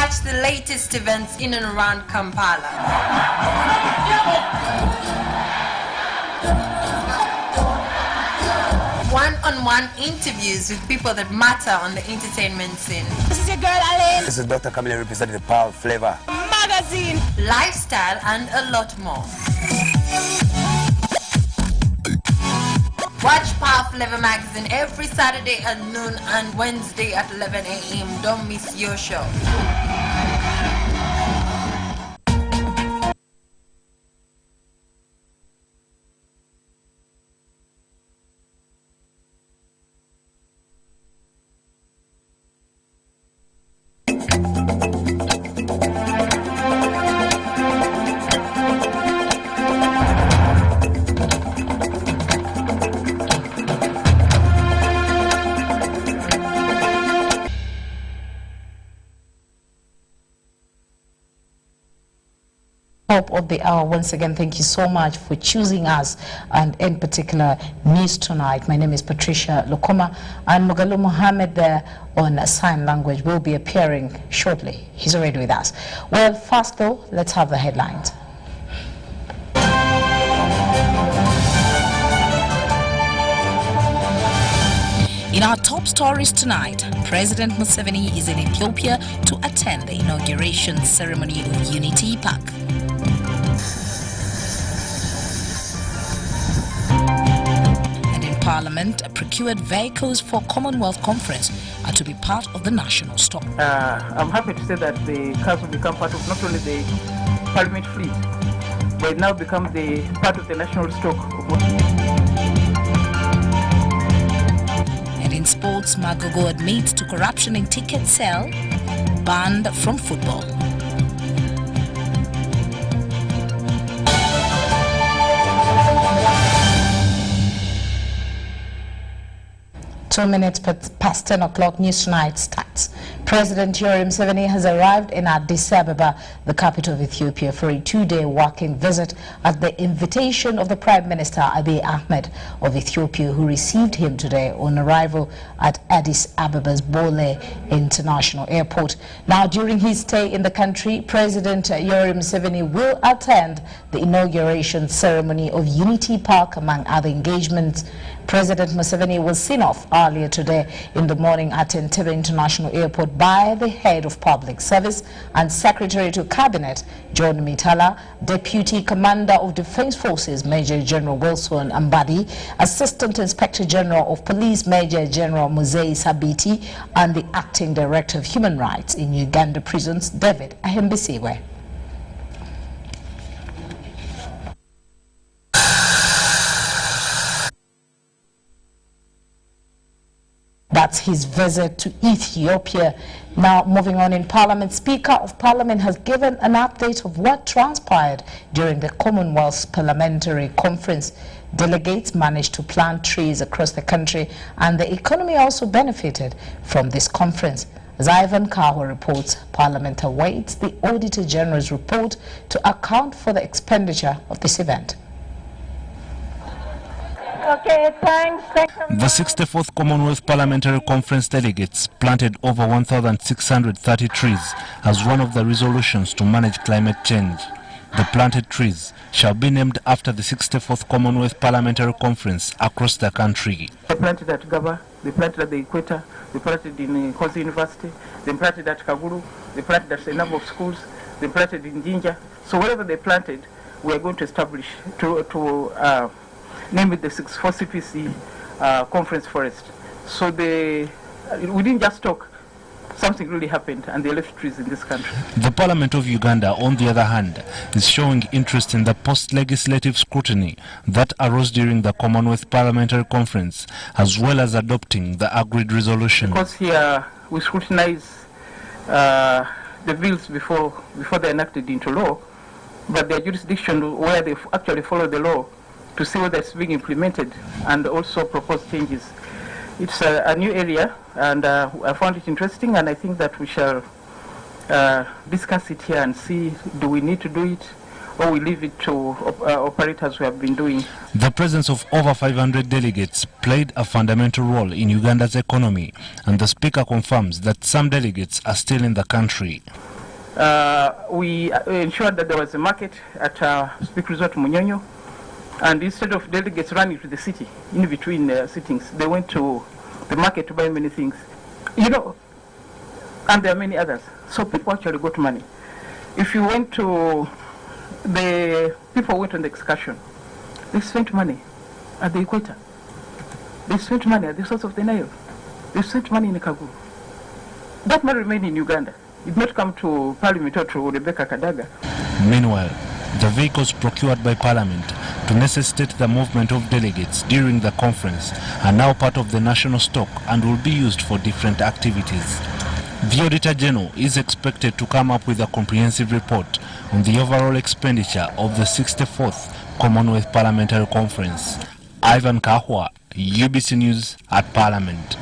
Watch the latest events in and around Kampala. One-on-one interviews with people that matter on the entertainment scene. This is your girl Aline. This is Dr. Camille representing the Power Flavor Magazine, lifestyle, and a lot more. Watch Power Flavor Magazine every Saturday at noon and Wednesday at 11 a.m. Don't miss your show. Top of the hour. Once again, thank you so much for choosing us, and in particular News Tonight. My name is Patricia Lokoma, and Mugalu Mohammed there on sign language will be appearing shortly. He's already with us. Well, first though, let's have the headlines. In our top stories tonight, President Museveni is in Ethiopia to attend the inauguration ceremony of Unity Park. And in Parliament, procured vehicles for Commonwealth Conference are to be part of the national stock. I'm happy to say that the cars will become part of not only the Parliament fleet, but it now becomes the part of the national stock. And in sports, Magogo admits to corruption in ticket sale, banned from football. Two minutes past 10 o'clock, News Tonight starts. President Yoweri Museveni has arrived in Addis Ababa, the capital of Ethiopia, for a two-day working visit at the invitation of the Prime Minister Abiy Ahmed of Ethiopia, who received him today on arrival at Addis Ababa's Bole International Airport. Now, during his stay in the country, President Yoweri Museveni will attend the inauguration ceremony of Unity Park, among other engagements. President Museveni was seen off earlier today in the morning at Entebbe International Airport by the head of public service and Secretary to Cabinet, John Mitala, Deputy Commander of Defense Forces, Major General Wilson Ambadi, Assistant Inspector General of Police, Major General Muzei Sabiti, and the Acting Director of Human Rights in Uganda Prisons, David Ahembisiwe. That's his visit to Ethiopia. Now, moving on in Parliament, Speaker of Parliament has given an update of what transpired during the Commonwealth's Parliamentary Conference. Delegates managed to plant trees across the country, and the economy also benefited from this conference. As Ivan Kaho reports, Parliament awaits the Auditor General's report to account for the expenditure of this event. Okay, thanks. The 64th Commonwealth Parliamentary Conference delegates planted over 1,630 trees as one of the resolutions to manage climate change. The planted trees shall be named after the 64th Commonwealth Parliamentary Conference across the country. They planted at Gaba, they planted at the Equator, they planted in Kozi University, they planted at Kaguru, they planted at a number of schools, they planted in Jinja. So wherever they planted, we are going to establish to name it the 64 CPC Conference Forest. So we didn't just talk, something really happened, and they left trees in this country. The Parliament of Uganda, on the other hand, is showing interest in the post-legislative scrutiny that arose during the Commonwealth Parliamentary Conference, as well as adopting the agreed resolution. Because here we scrutinize the bills before they're enacted into law, but their jurisdiction where they actually follow the law to see whether it's being implemented and also propose changes. It's a new area, and I found it interesting, and I think that we shall discuss it here and see, do we need to do it, or we leave it to operate as we have been doing. The presence of over 500 delegates played a fundamental role in Uganda's economy, and the Speaker confirms that some delegates are still in the country. We ensured that there was a market at Speak Resort Munyonyo, and instead of delegates running to the city in between sittings, they went to the market to buy many things, you know, and there are many others. So people actually got money. If you went to the people went on the excursion, they spent money at the equator. They spent money at the source of the Nile. They spent money in Kaguru. That money remained in Uganda. It did not come to Parliament or to Rebecca Kadaga. Meanwhile, the vehicles procured by Parliament to necessitate the movement of delegates during the conference are now part of the national stock and will be used for different activities. The Auditor General is expected to come up with a comprehensive report on the overall expenditure of the 64th Commonwealth Parliamentary Conference. Ivan Kahwa, UBC News at Parliament.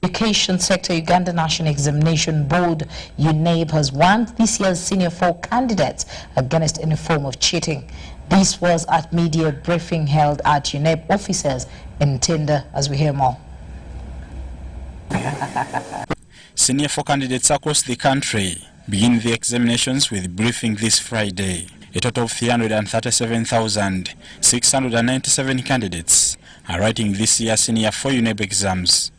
Education Sector Uganda National Examination Board, UNEB, has warned this year's Senior 4 candidates against any form of cheating. This was at media briefing held at UNEB offices in Tinder, as we hear more. Senior 4 candidates across the country begin the examinations with briefing this Friday. A total of 337,697 candidates are writing this year's Senior 4 UNEB exams.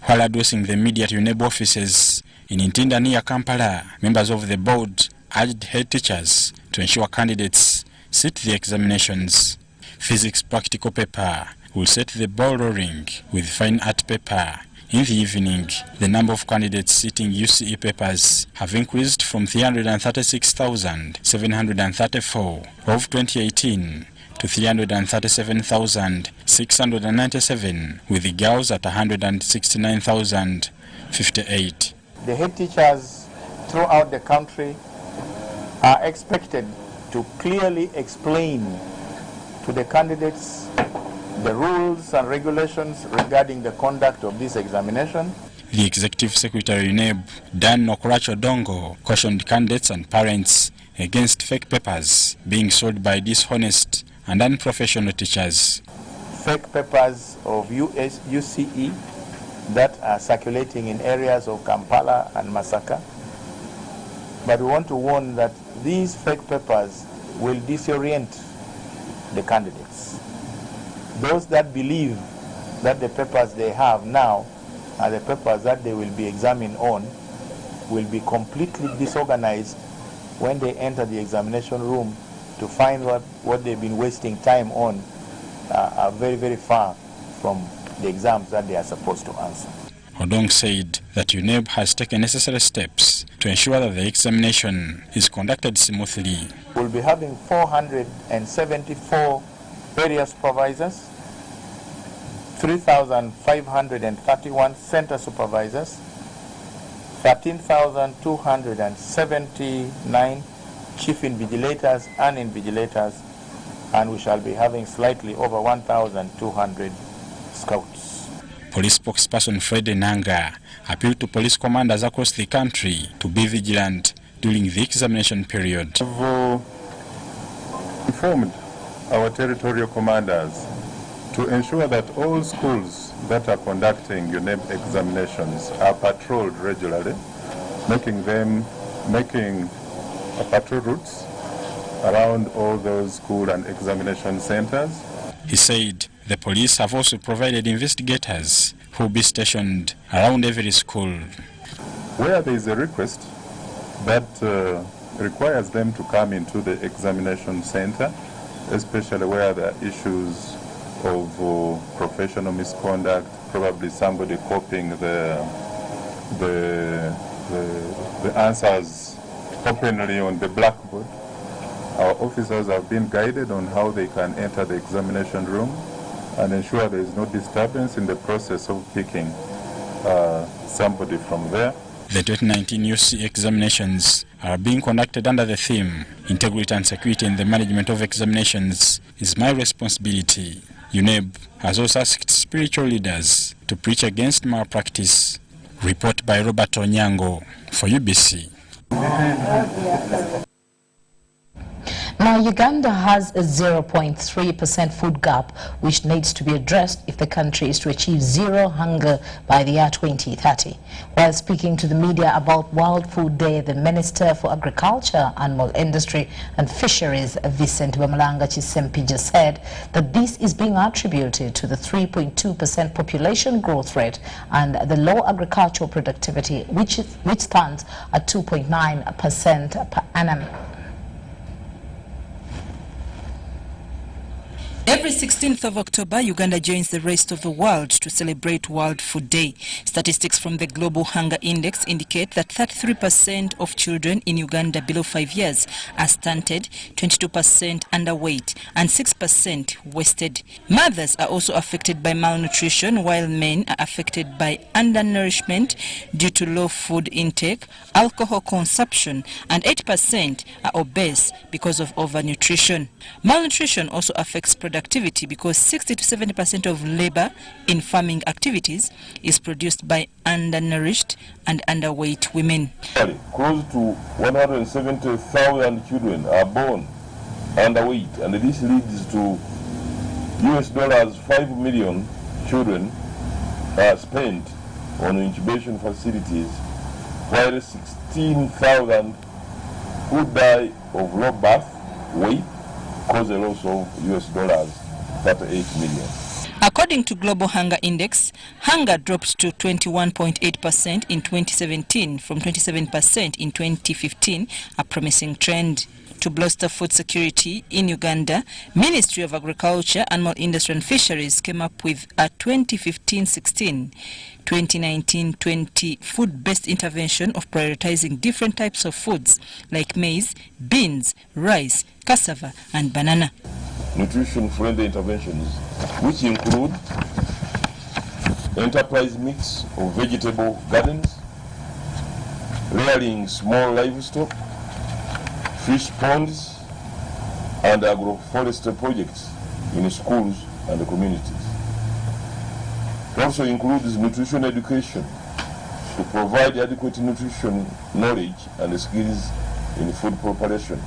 While addressing the media at UNEB offices in Ntinda near Kampala, members of the board urged head teachers to ensure candidates sit the examinations. Physics practical paper will set the ball rolling with fine art paper. In the evening, the number of candidates sitting UCE papers have increased from 336,734 of 2018 to 337,697, with the girls at 169,058. The head teachers throughout the country are expected to clearly explain to the candidates the rules and regulations regarding the conduct of this examination. The Executive Secretary UNEB, Dan Nokuracho Dongo, cautioned candidates and parents against fake papers being sold by dishonest and unprofessional teachers. Fake papers of UCE that are circulating in areas of Kampala and Masaka. But we want to warn that these fake papers will disorient the candidates. Those that believe that the papers they have now are the papers that they will be examined on will be completely disorganized when they enter the examination room to find what they've been wasting time on are very, very far from the exams that they are supposed to answer. Odong said that UNEB has taken necessary steps to ensure that the examination is conducted smoothly. We'll be having 474 area supervisors, 3,531 center supervisors, 13,279 chief invigilators and invigilators, and we shall be having slightly over 1,200 scouts. Police spokesperson Fred Nanga appealed to police commanders across the country to be vigilant during the examination period. We've informed our territorial commanders to ensure that all schools that are conducting UNEB examinations are patrolled regularly, making patrol routes around all those school and examination centers. He said the police have also provided investigators who will be stationed around every school. Where there is a request that requires them to come into the examination center, especially where there are issues of professional misconduct, probably somebody copying the answers openly on the blackboard. Our officers have been guided on how they can enter the examination room and ensure there is no disturbance in the process of picking somebody from there. The 2019 UC examinations are being conducted under the theme, Integrity and Security in the Management of Examinations is my responsibility. UNEB has also asked spiritual leaders to preach against malpractice. Report by Robert Onyango for UBC. Now, Uganda has a 0.3% food gap, which needs to be addressed if the country is to achieve zero hunger by the year 2030. While speaking to the media about World Food Day, the Minister for Agriculture, Animal Industry and Fisheries, Vincent Bamalanga Chisempija, said that this is being attributed to the 3.2% population growth rate and the low agricultural productivity, which stands at 2.9% per annum. Every 16th of October, Uganda joins the rest of the world to celebrate World Food Day. Statistics from the Global Hunger Index indicate that 33% of children in Uganda below 5 years are stunted, 22% underweight, and 6% wasted. Mothers are also affected by malnutrition, while men are affected by undernourishment due to low food intake, alcohol consumption, and 8% are obese because of overnutrition. Malnutrition also affects productivity because 60 to 70% of labor in farming activities is produced by undernourished and underweight women. Close to 170,000 children are born underweight, and this leads to US$ 5 million children are spent on incubation facilities, while 16,000 who die of low birth weight cause a loss of US$ 38 million. According to Global Hunger Index, hunger dropped to 21.8% in 2017 from 27% in 2015, a promising trend. To bolster food security in Uganda, Ministry of Agriculture, Animal Industry and Fisheries came up with a 2015-16, 2019-20 food-based intervention of prioritizing different types of foods like maize, beans, rice, cassava and banana. Nutrition-friendly interventions, which include enterprise mix of vegetable gardens, rearing small livestock, fish ponds, and agroforestry projects in schools and communities. It also includes nutrition education to provide adequate nutrition knowledge and skills in food preparation.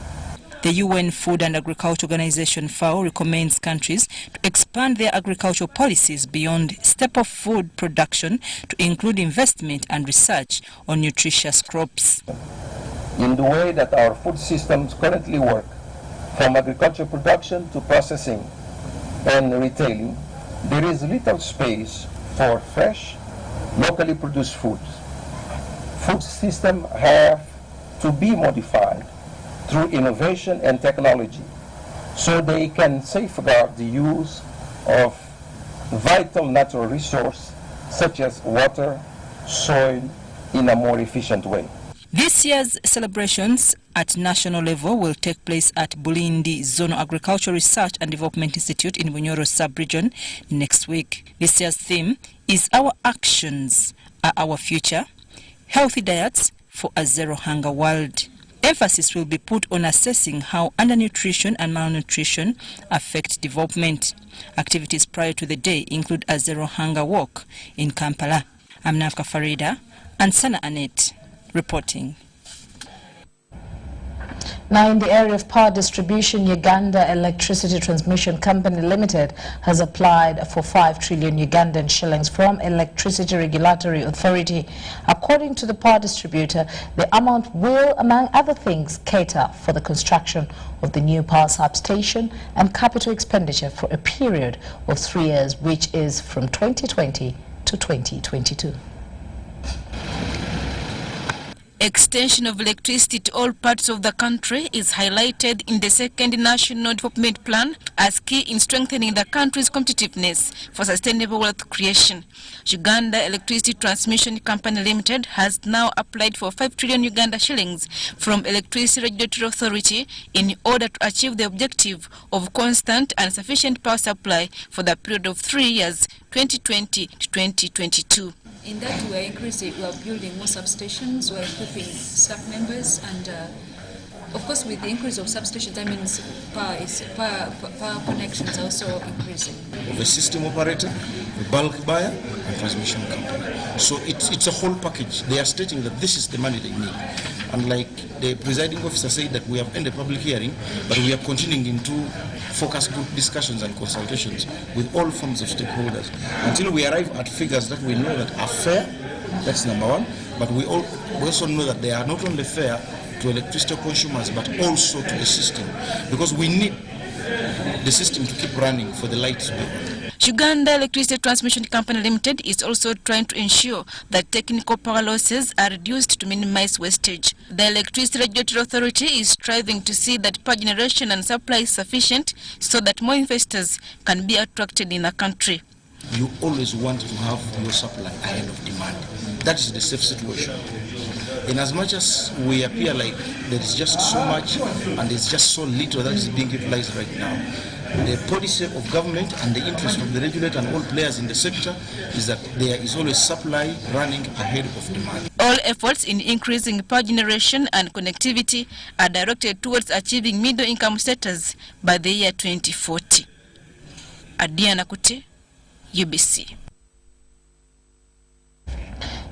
The UN Food and Agriculture Organization FAO recommends countries to expand their agricultural policies beyond staple food production to include investment and research on nutritious crops. In the way that our food systems currently work, from agriculture production to processing and retailing, there is little space for fresh, locally produced foods. Food systems have to be modified through innovation and technology so they can safeguard the use of vital natural resources such as water, soil in a more efficient way. This year's celebrations at national level will take place at Bulindi Zonal Agricultural Research and Development Institute in Bunyoro sub-region next week. This year's theme is Our Actions Are Our Future, Healthy Diets for a Zero Hunger World. Emphasis will be put on assessing how undernutrition and malnutrition affect development. Activities prior to the day include a Zero Hunger Walk in Kampala. I'm Nafka Farida and Sana Anet reporting. Now, in the area of power distribution, Uganda Electricity Transmission Company Limited has applied for 5 trillion Ugandan shillings from Electricity Regulatory Authority. According to the power distributor, the amount will, among other things, cater for the construction of the new power substation and capital expenditure for a period of 3 years, which is from 2020 to 2022. Extension of electricity to all parts of the country is highlighted in the second National Development Plan as key in strengthening the country's competitiveness for sustainable wealth creation. Uganda Electricity Transmission Company Limited has now applied for 5 trillion Uganda shillings from Electricity Regulatory Authority in order to achieve the objective of constant and sufficient power supply for the period of 3 years, 2020 to 2022. In that we are increasing, we are building more substations, we are equipping staff members, and of course with the increase of substations, that means power connections are also increasing. Of a system operator, a bulk buyer, and transmission company. So it's a whole package. They are stating that this is the money they need. And like the presiding officer said that we have ended public hearing, but we are continuing into focus group discussions and consultations with all forms of stakeholders until we arrive at figures that we know that are fair. That's number one. But we also know that they are not only fair to electricity consumers, but also to the system, because we need the system to keep running for the lights bill. Uganda Electricity Transmission Company Limited is also trying to ensure that technical power losses are reduced to minimize wastage. The Electricity Regulatory Authority is striving to see that power generation and supply is sufficient so that more investors can be attracted in the country. You always want to have your supply ahead of demand. That is the safe situation. In as much as we appear like there is just so much and there's just so little that is being utilized right now, the policy of government and the interest of the regulator and all players in the sector is that there is always supply running ahead of demand. All efforts in increasing power generation and connectivity are directed towards achieving middle income status by the year 2040. Adiana Kuti, UBC.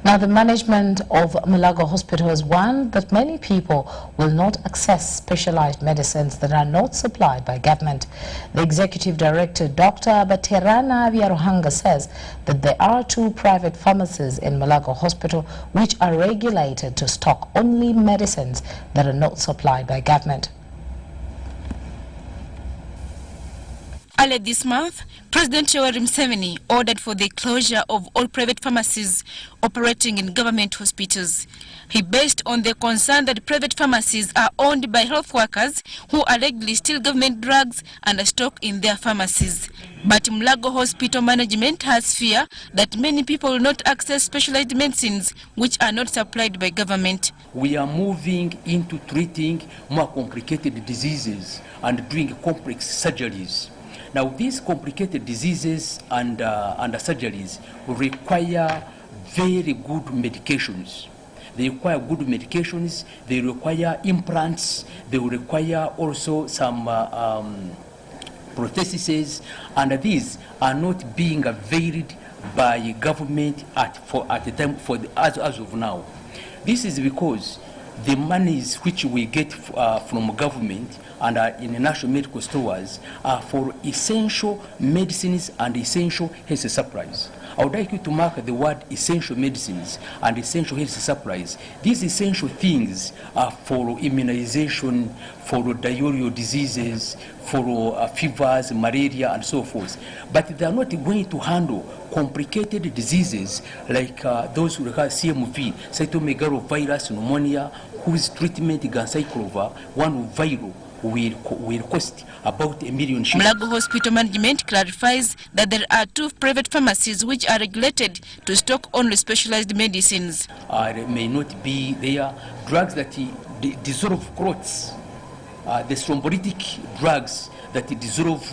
Now, the management of Mulago Hospital has warned that many people will not access specialized medicines that are not supplied by government. The executive director, Dr. Baterana Vyaruhanga, says that there are 2 private pharmacies in Mulago Hospital which are regulated to stock only medicines that are not supplied by government. Earlier this month, President Yoweri Museveni ordered for the closure of all private pharmacies operating in government hospitals. He based on the concern that private pharmacies are owned by health workers who allegedly steal government drugs and stock in their pharmacies. But Mulago Hospital management has fear that many people will not access specialized medicines which are not supplied by government. We are moving into treating more complicated diseases and doing complex surgeries. Now, these complicated diseases and surgeries require very good medications. They require good medications, they require implants, they require also some prostheses, and these are not being availed by government at the time as of now. This is because the monies which we get from government and in the national medical stores are for essential medicines and essential health supplies. I would like you to mark the word essential medicines and essential health supplies. These essential things are for immunization, for diarrheal diseases, for fevers, malaria, and so forth. But they are not going to handle complicated diseases like those who have CMV, cytomegalovirus, pneumonia, whose treatment, ganciclovir, one viral, will cost about $1 million. Mulago Hospital management clarifies that there are 2 private pharmacies which are regulated to stock only specialized medicines. There may not be there drugs that dissolve clots, the thrombolytic drugs that dissolve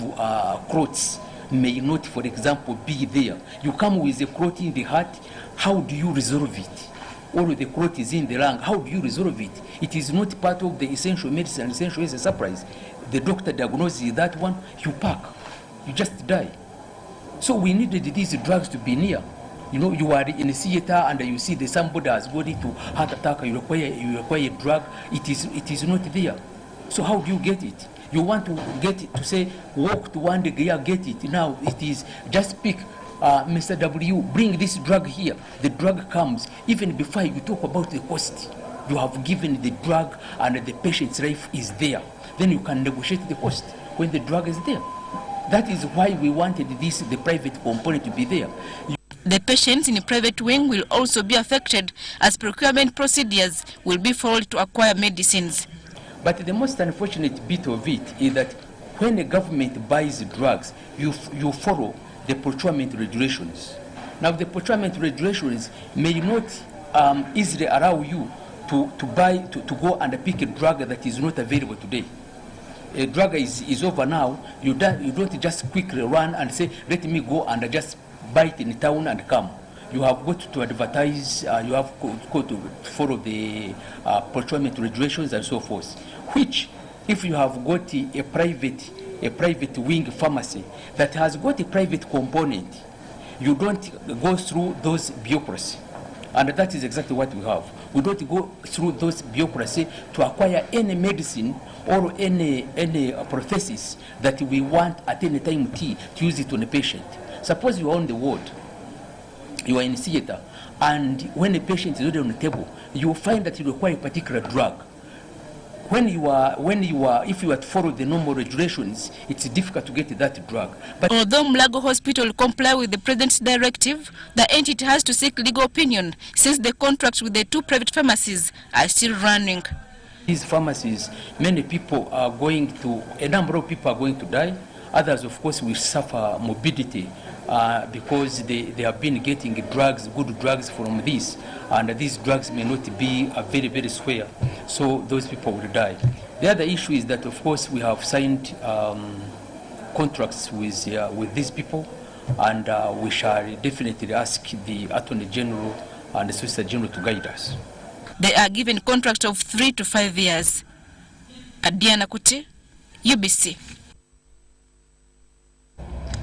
clots may not, for example, be there. You come with a clot in the heart, how do you resolve it? Or the clot is in the lung, how do you resolve it? It is not part of the essential medicine and essential health supplies. The doctor diagnoses that one, you pack, you just die. So we needed these drugs to be near. You know, you are in a theater and you see that somebody has got into heart attack, you require a drug, it is not there. So how do you get it? You want to get it to say, walk to one degree, get it. Now it is just pick. Mr. W, bring this drug here. The drug comes. Even before you talk about the cost, you have given the drug and the patient's life is there. Then you can negotiate the cost when the drug is there. That is why we wanted the private component to be there. The patients in the private wing will also be affected as procurement procedures will be followed to acquire medicines. But the most unfortunate bit of it is that when the government buys drugs, you follow the procurement regulations. Now, the procurement regulations may not easily allow you to go and pick a drug that is not available today. A drug is over now, you don't just quickly run and say, let me go and just buy it in town and come. You have got to advertise, you have got to follow the procurement regulations and so forth, which if you have got a private wing pharmacy that has got a private component, you don't go through those bureaucracy. And that is exactly what we have. We don't go through those bureaucracy to acquire any medicine or any prosthesis that we want at any time to use it on a patient. Suppose you are on the ward, you are in theater, and when a patient is already on the table, you will find that you require a particular drug. If you are to follow the normal regulations, it's difficult to get that drug. But although Mulago Hospital comply with the President's directive, the entity has to seek legal opinion since the contracts with the 2 private pharmacies are still running. These pharmacies, a number of people are going to die. Others, of course, will suffer morbidity because they have been getting good drugs from this, and these drugs may not be very, very square, so those people will die. The other issue is that, of course, we have signed contracts with these people, and we shall definitely ask the Attorney General and the Solicitor General to guide us. They are given contracts of 3 to 5 years. Adiana Kuti, UBC.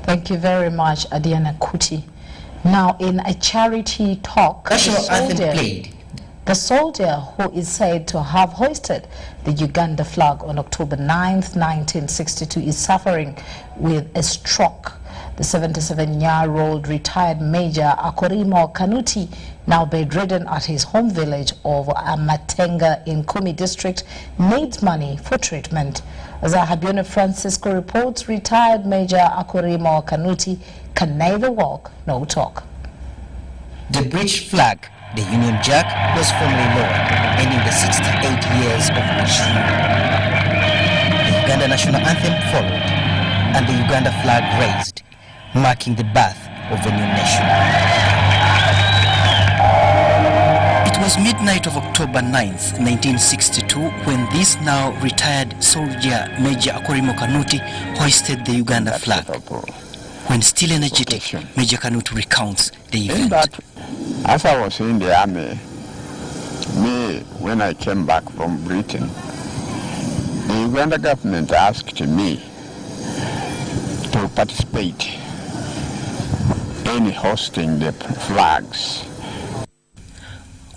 Thank you very much, Adiana Kuti. Now, in a charity talk, the soldier who is said to have hoisted the Uganda flag on October 9th, 1962, is suffering with a stroke. The 77-year-old retired Major Akorimo Kanuti, now bedridden at his home village of Amatenga in Kumi district, needs money for treatment. As Zahabiona Francisco reports, retired Major Akorimo Kanuti can neither walk nor talk. The British flag, the Union Jack, was formally lowered, ending the 68 years of British rule. The Uganda national anthem followed, and the Uganda flag raised, marking the birth of a new nation. It was midnight of October 9th, 1962, when this now retired soldier, Major Akorimo Kanuti, hoisted the Uganda flag. When still energetic, Major Kanuti recounts the event. As I was in the army, when I came back from Britain, the Uganda government asked me to participate in hosting the flags.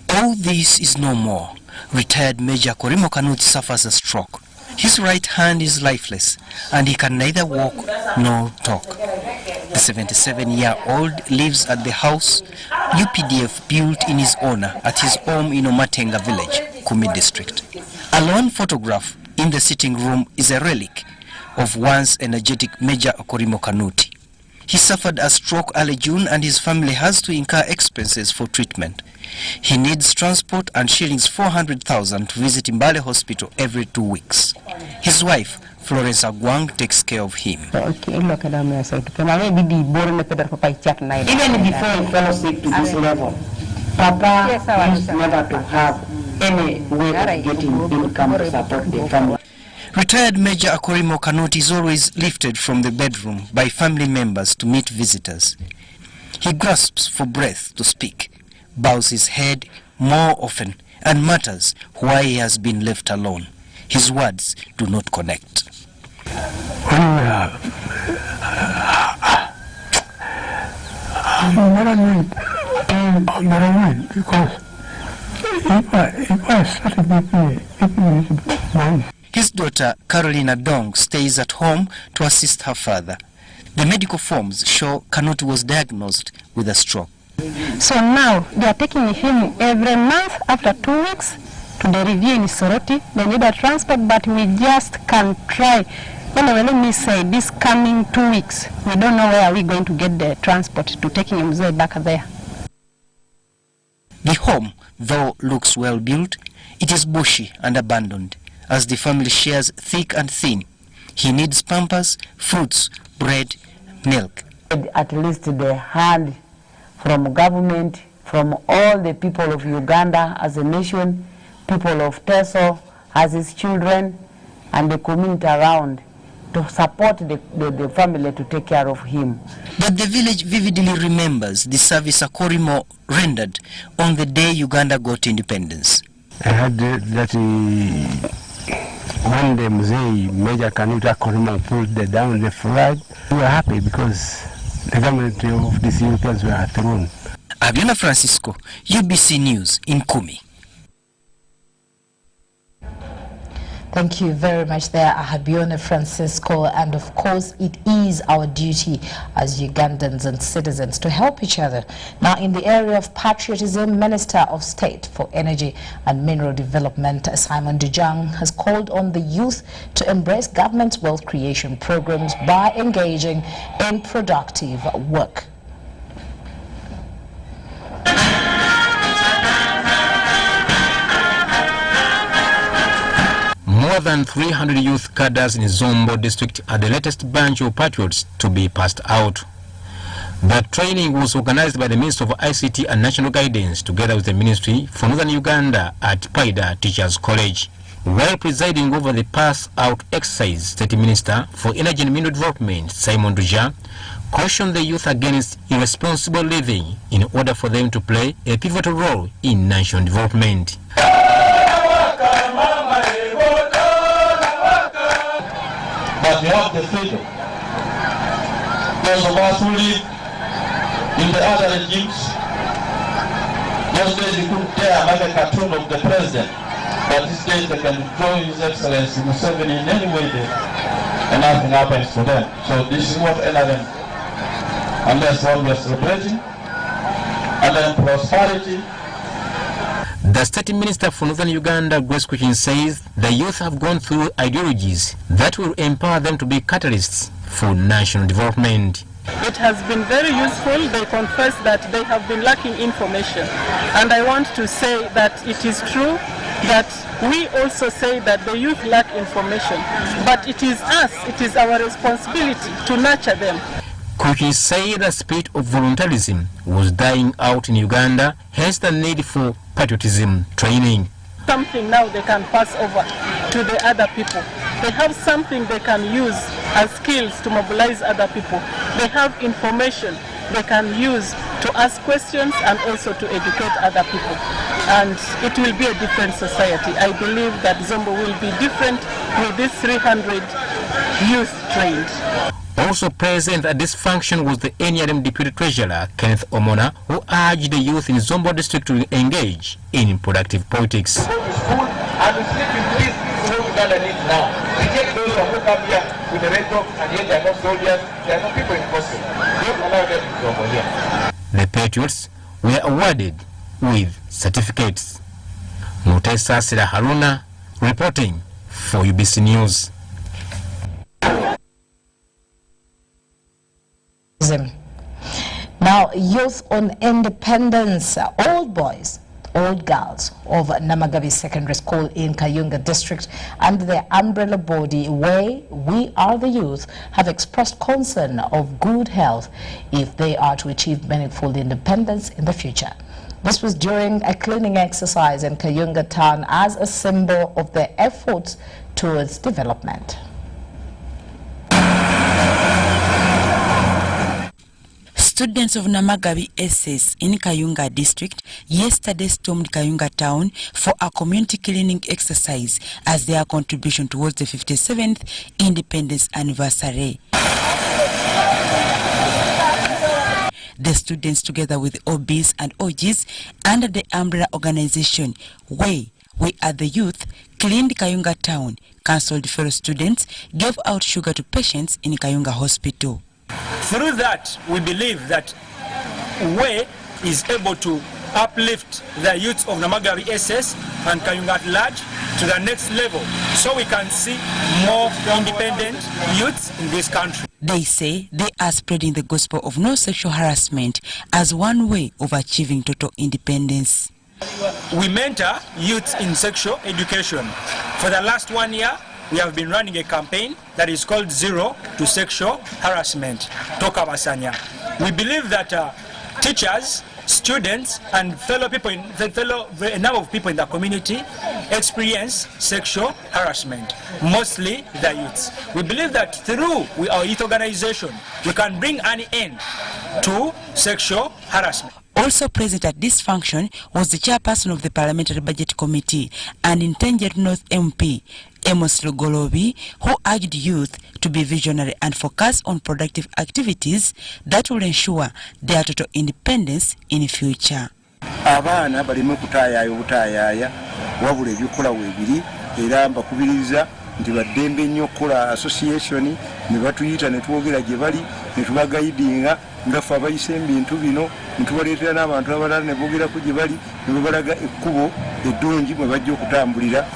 All this is no more. Retired Major Akorimo Kanuti suffers a stroke. His right hand is lifeless, and he can neither walk nor talk. The 77-year-old lives at the house UPDF built in his honor at his home in Omatenga village, Kumi district. A lone photograph in the sitting room is a relic of once energetic Major Akorimo Kanuti. He suffered a stroke early June, and his family has to incur expenses for treatment. He needs transport and shillings 400,000 to visit Mbale Hospital every 2 weeks. His wife, Florence Agwang, takes care of him. Even before he fell sick to this level, Papa used never to have any way of getting income to support the family. Retired Major Akorimo Kanuti is always lifted from the bedroom by family members to meet visitors. He grasps for breath to speak, bows his head more often, and mutters why he has been left alone. His words do not connect. Because if I started with me, it is nice. His daughter, Carolina Dong, stays at home to assist her father. The medical forms show Kanuti was diagnosed with a stroke. So now they are taking him every month after 2 weeks to the review in Soroti. They need a transport, but we just can't try. Anyway, let me say, this coming 2 weeks, we don't know where we're going to get the transport to taking him back there. The home, though looks well built, it is bushy and abandoned, as the family shares thick and thin. He needs pampers, fruits, bread, milk. At least they had from government, from all the people of Uganda as a nation, people of Teso as his children, and the community around to support the family to take care of him. But the village vividly remembers the service Akorimo rendered on the day Uganda got independence. I heard that when the museum Major Kanuti Akorimo pulled down the flag, we were happy because the government of these Europeans were thrown. Abiona Francisco, UBC News in Kumi. Thank you very much there, Ahabione Francisco. And of course, it is our duty as Ugandans and citizens to help each other. Now, in the area of patriotism, Minister of State for Energy and Mineral Development, Simon Dujang, has called on the youth to embrace government's wealth creation programs by engaging in productive work. More than 300 youth cadres in Zombo district are the latest bunch of patriots to be passed out. The training was organized by the Ministry of ICT and National Guidance together with the Ministry for Northern Uganda at Paida Teachers College. While presiding over the pass out exercise, State Minister for Energy and Mineral Development, Simon Dujang, cautioned the youth against irresponsible living in order for them to play a pivotal role in national development. But we have the freedom. Those of us who live in the other regimes, those days you couldn't dare make a cartoon of the president, but these days they can draw His Excellency Museveni in any way and nothing happens to them. So this is what NRM, and that's what we are celebrating, and then prosperity. The State Minister for Northern Uganda, Grace Kuchin, says the youth have gone through ideologies that will empower them to be catalysts for national development. It has been very useful. They confess that they have been lacking information. And I want to say that it is true that we also say that the youth lack information. But it is us, it is our responsibility to nurture them. Kuchin said the spirit of voluntarism was dying out in Uganda, hence the need for patriotism training. Something now they can pass over to the other people. They have something they can use as skills to mobilize other people. They have information they can use to ask questions and also to educate other people. And it will be a different society. I believe that Zombo will be different with these 300 youth trained. Also present at this function was the NRM Deputy Treasurer, Kenneth Omona, who urged the youth in Zombo district to engage in productive politics. And we sleep in peace is what Uganda needs now. We take those who come here with the red dog and yet they are not soldiers, they are not people in costume. Don't allow them to come over here. The patriots were awarded with certificates. Mutesa Sira Haruna reporting for UBC News. Now, youth on independence, old boys, old girls of Namagabi Secondary School in Kayunga District under the umbrella body Way We Are the Youth have expressed concern of good health if they are to achieve meaningful independence in the future. This was during a cleaning exercise in Kayunga town as a symbol of their efforts towards development. Students of Namagabi SS in Kayunga district yesterday stormed Kayunga town for a community cleaning exercise as their contribution towards the 57th independence anniversary. The students, together with OBs and OGs under the umbrella organization We Are the Youth, cleaned Kayunga town, counseled fellow students, gave out sugar to patients in Kayunga hospital. Through that, we believe that Way is able to uplift the youth of Namagabi SS and Kayunga at large to the next level, so we can see more independent youths in this country. They say they are spreading the gospel of no sexual harassment as one way of achieving total independence. We mentor youth in sexual education. For the last 1 year, we have been running a campaign that is called Zero to Sexual Harassment, Toka Basanya. We believe that teachers, students, and a number of people in the community experience sexual harassment, mostly the youths. We believe that through our youth organization, we can bring an end to sexual harassment. Also present at this function was the chairperson of the Parliamentary Budget Committee and Intended North MP, Amos Lugolobi, who urged youth to be visionary and focus on productive activities that will ensure their total independence in the future. Abaana balime kutayaya obutayaya wabula ebikola weebiri era mbakubiriza nti baddembe nnyo okukola association ne batuyita ne twogera gye bali ne tubagaidinga ngaffe abayise ebintu bino ne tubaleetera n'abantu abalala ne boogerako gye bali ne babalaga ekkubo eddungi mwe bajja okutambulira.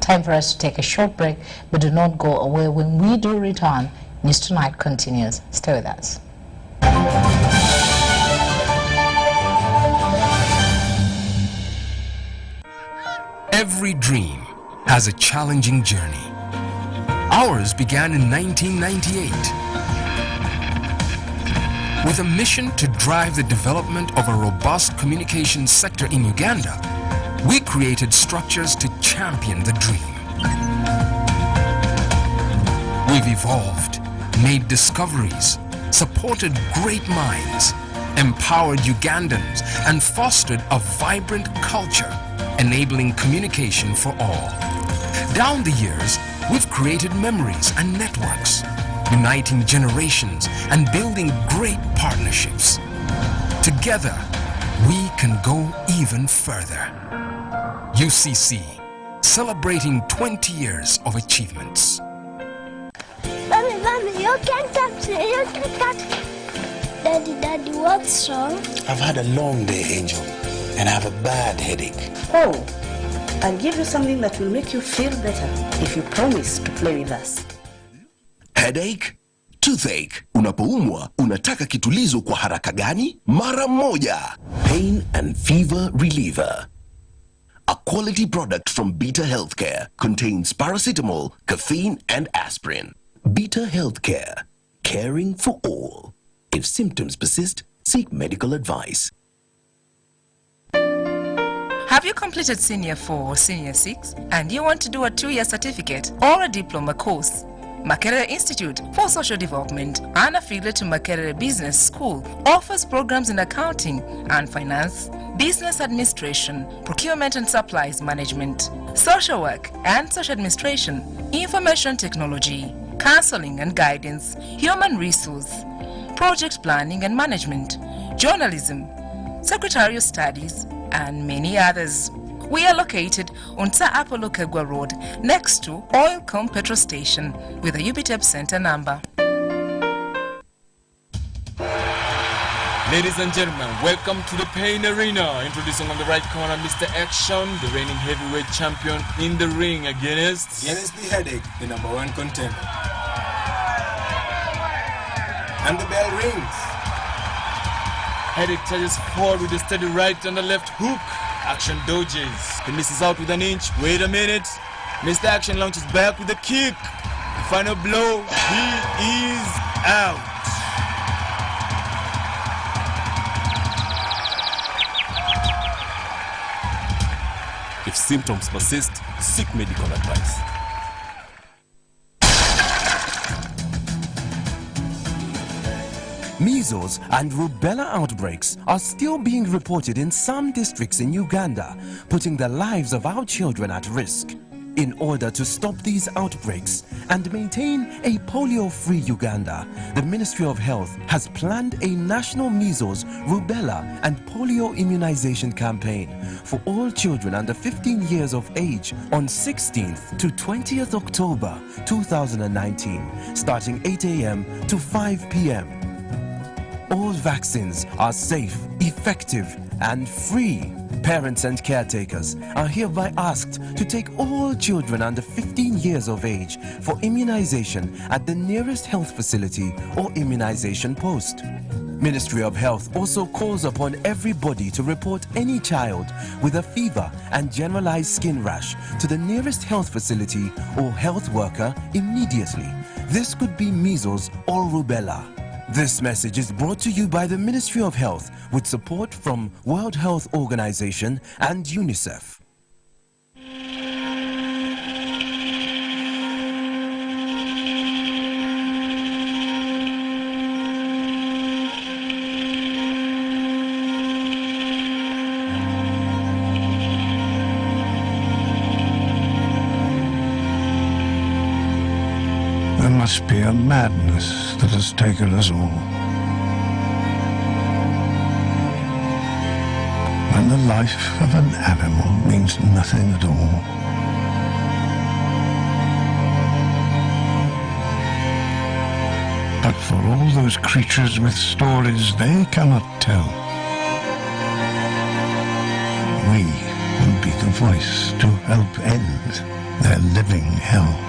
Time for us to take a short break, but do not go away. When we do return, News Tonight continues. Stay with us. Every dream has a challenging journey. Ours began in 1998 with a mission to drive the development of a robust communications sector in Uganda. We created structures to champion the dream. We've evolved, made discoveries, supported great minds, empowered Ugandans, and fostered a vibrant culture, enabling communication for all. Down the years, we've created memories and networks, uniting generations and building great partnerships. Together, we can go even further. UCC, celebrating 20 years of achievements. Mommy, you can't touch it. You can't touch it. Daddy, what's wrong? I've had a long day, Angel, and I have a bad headache. Oh, I'll give you something that will make you feel better if you promise to play with us. Headache? Toothache. Unapoumwa, unataka kitulizo kwa haraka gani? Mara moja. Pain and Fever Reliever. A quality product from Beta Healthcare, contains paracetamol, caffeine and aspirin. Beta Healthcare, caring for all. If symptoms persist, seek medical advice. Have you completed Senior 4 or Senior 6 and you want to do a 2-year certificate or a diploma course? Makerere Institute for Social Development, an affiliate to Makerere Business School, offers programs in accounting and finance, business administration, procurement and supplies management, social work and social administration, information technology, counseling and guidance, human resource, project planning and management, journalism, secretarial studies, and many others. We are located on Sir Apollo Kegwa Road, next to Oilcom Petrol Station, with a UBTEP Center number. Ladies and gentlemen, welcome to the Pain Arena. Introducing on the right corner, Mr. Action, the reigning heavyweight champion in the ring against the Headache, the #1 contender. And the bell rings. Headache charges forward with a steady right and a left hook. Action dodges. He misses out with an inch. Wait a minute. Mr. Action launches back with a kick. The final blow. He is out. If symptoms persist, seek medical advice. Measles and rubella outbreaks are still being reported in some districts in Uganda, putting the lives of our children at risk. In order to stop these outbreaks and maintain a polio-free Uganda, the Ministry of Health has planned a national measles, rubella and polio immunization campaign for all children under 15 years of age on 16th to 20th October 2019, starting 8 a.m. to 5 p.m. All vaccines are safe, effective, and free. Parents and caretakers are hereby asked to take all children under 15 years of age for immunization at the nearest health facility or immunization post. Ministry of Health also calls upon everybody to report any child with a fever and generalized skin rash to the nearest health facility or health worker immediately. This could be measles or rubella. This message is brought to you by the Ministry of Health with support from World Health Organization and UNICEF. There must be a madness that has taken us all. the life of an animal means nothing at all. But for all those creatures with stories they cannot tell, we will be the voice to help end their living hell.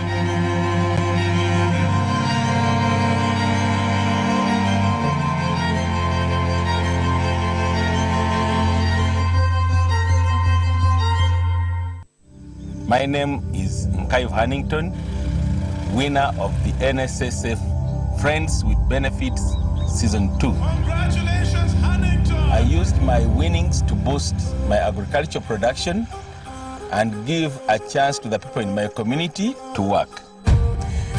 My name is Mkaiv Hannington, winner of the NSSF Friends with Benefits Season 2. Congratulations, Hannington! I used my winnings to boost my agricultural production and give a chance to the people in my community to work.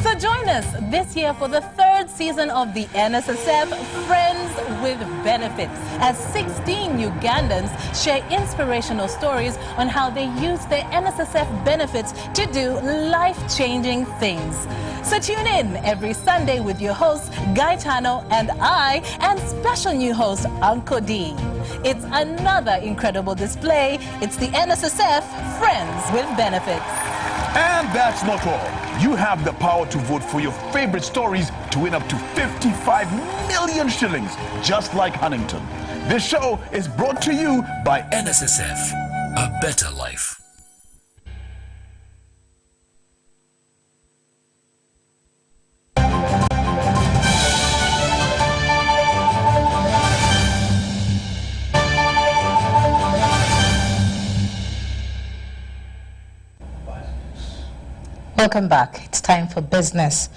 So join us this year for the third season of the NSSF Friends with Benefits, as 16 Ugandans share inspirational stories on how they use their NSSF benefits to do life-changing things. So tune in every Sunday with your host, Gaetano, and I, and special new host, Uncle D. It's another incredible display. It's the NSSF Friends with Benefits. And that's not all. You have the power to vote for your favorite stories to win up to 55 million shillings, just like Huntington. This show is brought to you by NSSF, a better life. Welcome back. It's time for business.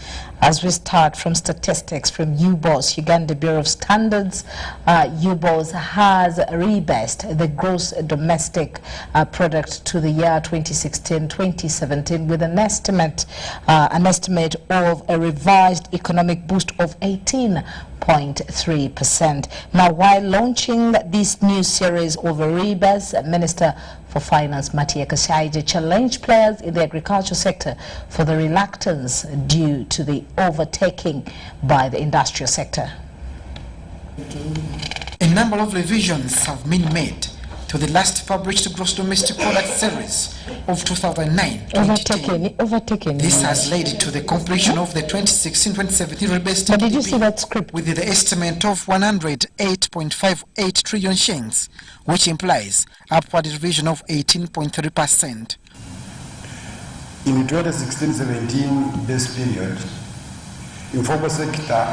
As we start from statistics from UBOS, Uganda Bureau of Standards, UBOS has rebased the gross domestic product to the year 2016-2017 with an estimate of a revised economic boost of 18.3%. Now, while launching this new series of rebase, Minister for Finance Matia Kasaija challenged players in the agriculture sector for the reluctance due to the overtaking by the industrial sector. A number of revisions have been made to the last published gross domestic product series of 2009-2010. This has led to the completion of the 2016-2017 rebased But did you see that script? with the estimate of 108.58 trillion shillings, which implies upward revision of 18.3%. In the 2016-17 base period, informal sector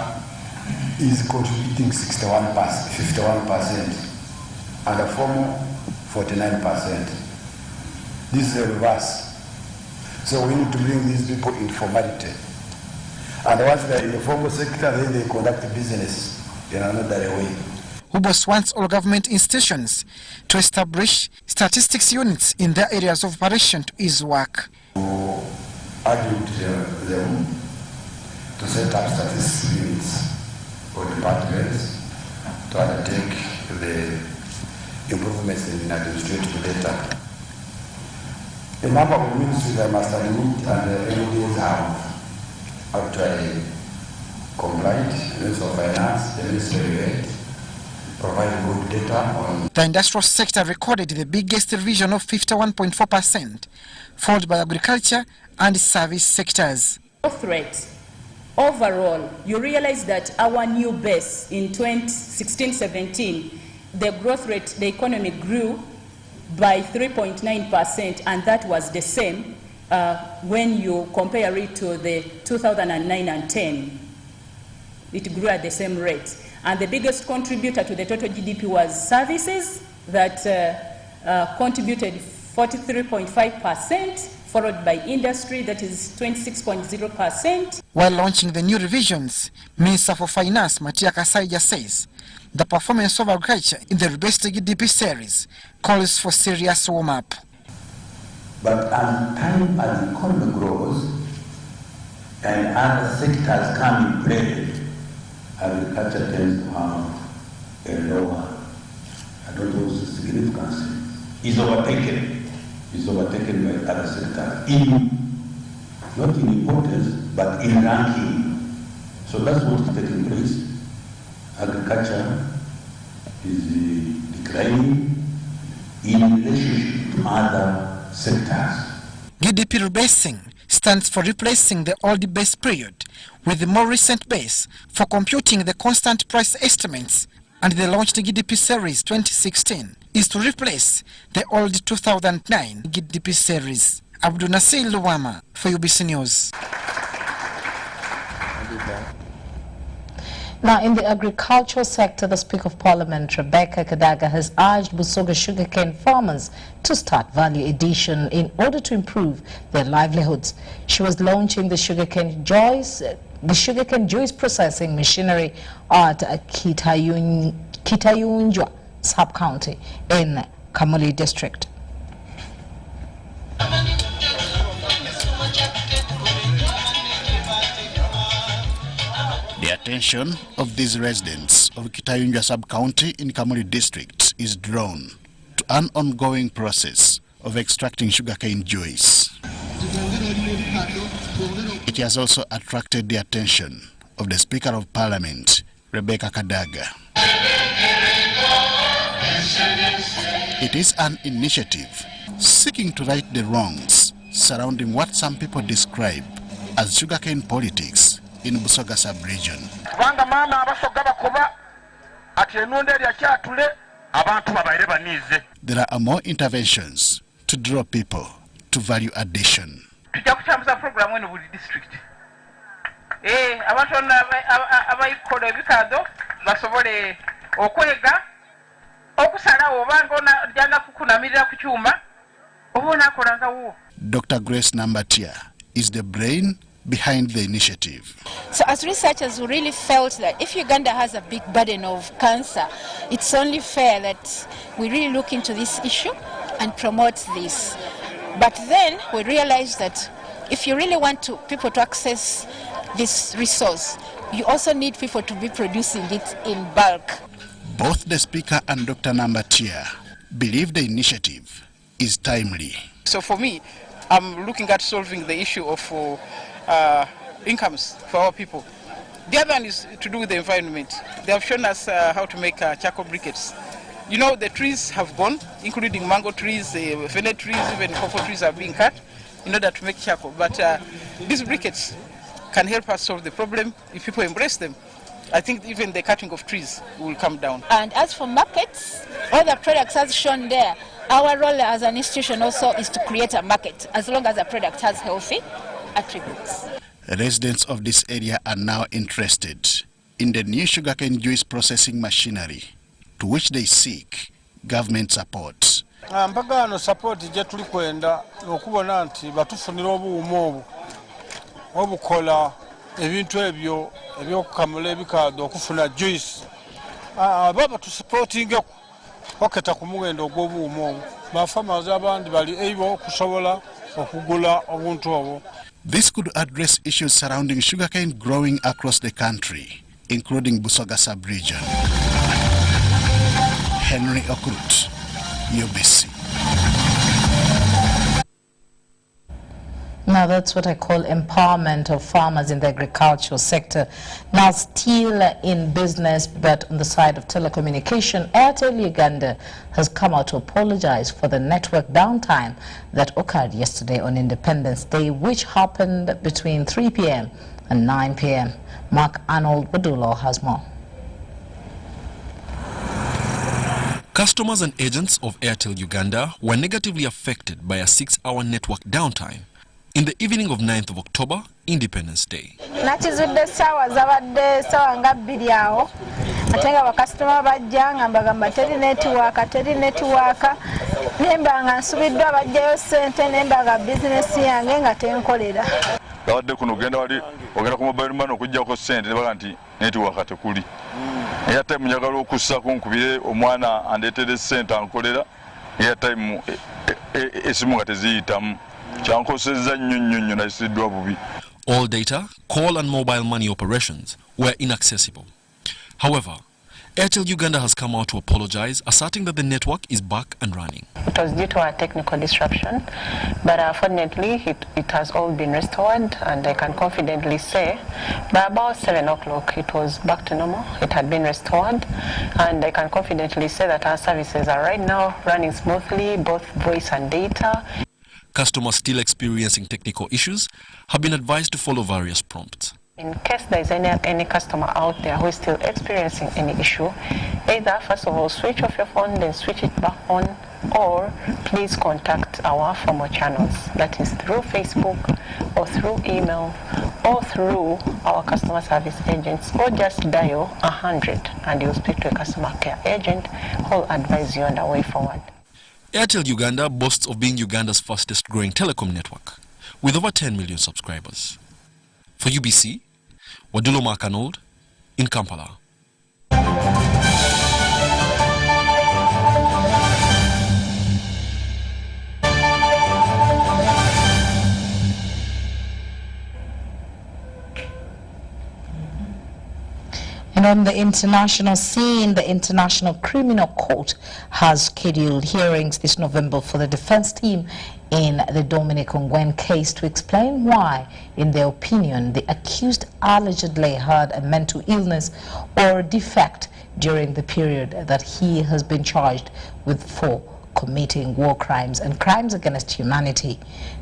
is contributing 51%, and the formal 49%. This is a reverse. So we need to bring these people in formality. And once they're in the formal sector, then they conduct business in another way. UBOS wants all government institutions to establish statistics units in their areas of operation to ease work. Argue to them to set up statistics units or departments to undertake the improvements in administrative data. A number of ministries I must admit and the MDs have actually complied. The Ministry of Finance, the Ministry of Health, provide good data on. The industrial sector recorded the biggest revision of 51.4%, followed by agriculture and service sectors. Growth rate. Overall, you realize that our new base in 2016-17, the growth rate, the economy grew by 3.9%, and that was the same when you compare it to the 2009 and 10. It grew at the same rate. And the biggest contributor to the total GDP was services that contributed 43.5%, followed by industry, that is 26.0%. While launching the new revisions, Minister for Finance Matia Kasaija says the performance of agriculture in the rebased GDP series calls for serious warm-up. But as time as the economy grows and other sectors come in play, agriculture tends to have a lower, I don't know significance, is overtaken by other sectors, not in importance, but in ranking. So that's what is taking place. Agriculture is declining, in relationship to other sectors. GDP rebasing stands for replacing the old base period with the more recent base for computing the constant price estimates, and the launched GDP series 2016 is to replace the old 2009 GDP series. Abdul Nasir Luwama for UBC News. Now, in the agricultural sector, the Speaker of Parliament, Rebecca Kadaga, has urged Busoga sugarcane farmers to start value addition in order to improve their livelihoods. She was launching the sugarcane juice processing machinery at Kitayunjwa sub-county in Kamuli district. The attention of these residents of Kitayunjwa sub-county in Kamuli district is drawn to an ongoing process of extracting sugarcane juice. It has also attracted the attention of the Speaker of Parliament, Rebecca Kadaga. It is an initiative seeking to right the wrongs surrounding what some people describe as sugarcane politics in Busoga sub-region. There are more interventions to draw people to value addition. Dr. Grace Nambatia is the brain behind the initiative. So as researchers, we really felt that if Uganda has a big burden of cancer, it's only fair that we really look into this issue and promote this. But then we realized that if you really want people to access this resource, you also need people to be producing it in bulk. Both the Speaker and Dr. Nambatia believe the initiative is timely. So for me, I'm looking at solving the issue of incomes for our people. The other one is to do with the environment. They have shown us how to make charcoal briquettes. You know, the trees have gone, including mango trees, fene trees, even cocoa trees are being cut in order to make charcoal. But these briquettes can help us solve the problem if people embrace them. I think even the cutting of trees will come down. And as for markets, all the products as shown there, our role as an institution also is to create a market as long as the product has healthy attributes. Residents of this area are now interested in the new sugarcane juice processing machinery, to which they seek government support. Mpagano support je tuli kwenda okubona nti batufunira obuumu obukola ebintu ebyo ebyokukamula ebikado okufuna juice. Baba tu supporting oketa ku mugendo ogw'obuumu bafamazi abandi bali able okusobola okugula obuntu obwo. This could address issues surrounding sugarcane growing across the country, including Busoga sub-region. Henry Okrut, UBC. Now that's what I call empowerment of farmers in the agricultural sector. Now still in business, but on the side of telecommunication, Airtel Uganda has come out to apologize for the network downtime that occurred yesterday on Independence Day, which happened between 3 p.m. and 9 p.m. Mark Arnold Wadulo has more. Customers and agents of Airtel Uganda were negatively affected by a 6-hour network downtime in the evening of 9th of October, Independence Day. Nachizudde sawa zabadde sawa nga 2 awo ate nga bakasitoma bajja ngamba gamba teri network nemba nga nsubiddwa bajjayo ssente nemba nga bizinesi yange nga tenkolera. Bawadde kuno ogenda wali ogenda ku mobile money okujjako ssente ne baga nti network tekuli. Airtime njagala okussa kunkubire omwana andeetere ssente ankolera airtime esimu nga teziyitamu. All data, call and mobile money operations were inaccessible. However, Airtel Uganda has come out to apologize, asserting that the network is back and running. It was due to a technical disruption, but fortunately it has all been restored, and I can confidently say by about 7 o'clock it was back to normal. It had been restored, and I can confidently say that our services are right now running smoothly, both voice and data. Customers still experiencing technical issues have been advised to follow various prompts. In case there is any customer out there who is still experiencing any issue, either first of all switch off your phone, then switch it back on, or please contact our formal channels, that is through Facebook or through email or through our customer service agents, or just dial 100 and you'll speak to a customer care agent who will advise you on the way forward. Airtel Uganda boasts of being Uganda's fastest growing telecom network with over 10 million subscribers. For UBC, Wadulo Makanold in Kampala. And on the international scene, the International Criminal Court has scheduled hearings this November for the defense team in the Dominic Ongwen case to explain why, in their opinion, the accused allegedly had a mental illness or defect during the period that he has been charged with for committing war crimes and crimes against humanity.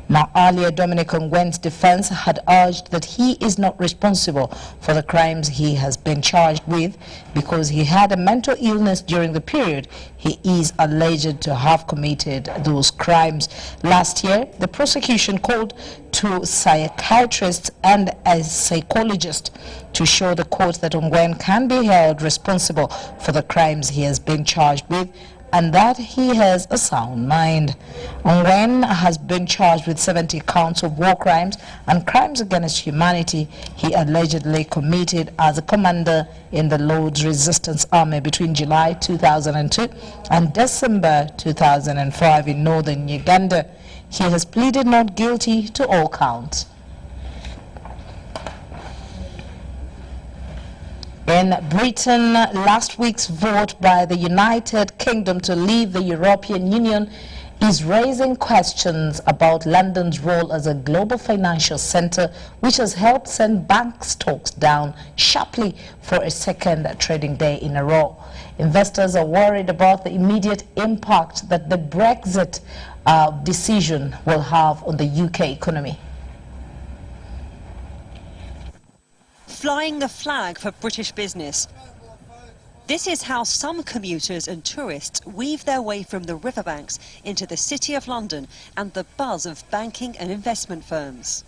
Now, earlier, Dominic Ongwen's defense had urged that he is not responsible for the crimes he has been charged with because he had a mental illness during the period he is alleged to have committed those crimes. Last year, the prosecution called to psychiatrists and a psychologist to show the court that Ongwen can be held responsible for the crimes he has been charged with, and that he has a sound mind. Ongwen has been charged with 70 counts of war crimes and crimes against humanity he allegedly committed as a commander in the Lord's Resistance Army between July 2002 and December 2005 in northern Uganda. He has pleaded not guilty to all counts. In Britain, last week's vote by the United Kingdom to leave the European Union is raising questions about London's role as a global financial center, which has helped send bank stocks down sharply for a second trading day in a row. Investors are worried about the immediate impact that the Brexit decision will have on the UK economy. Flying the flag for British business. This is how some commuters and tourists weave their way from the riverbanks into the City of London and the buzz of banking and investment firms.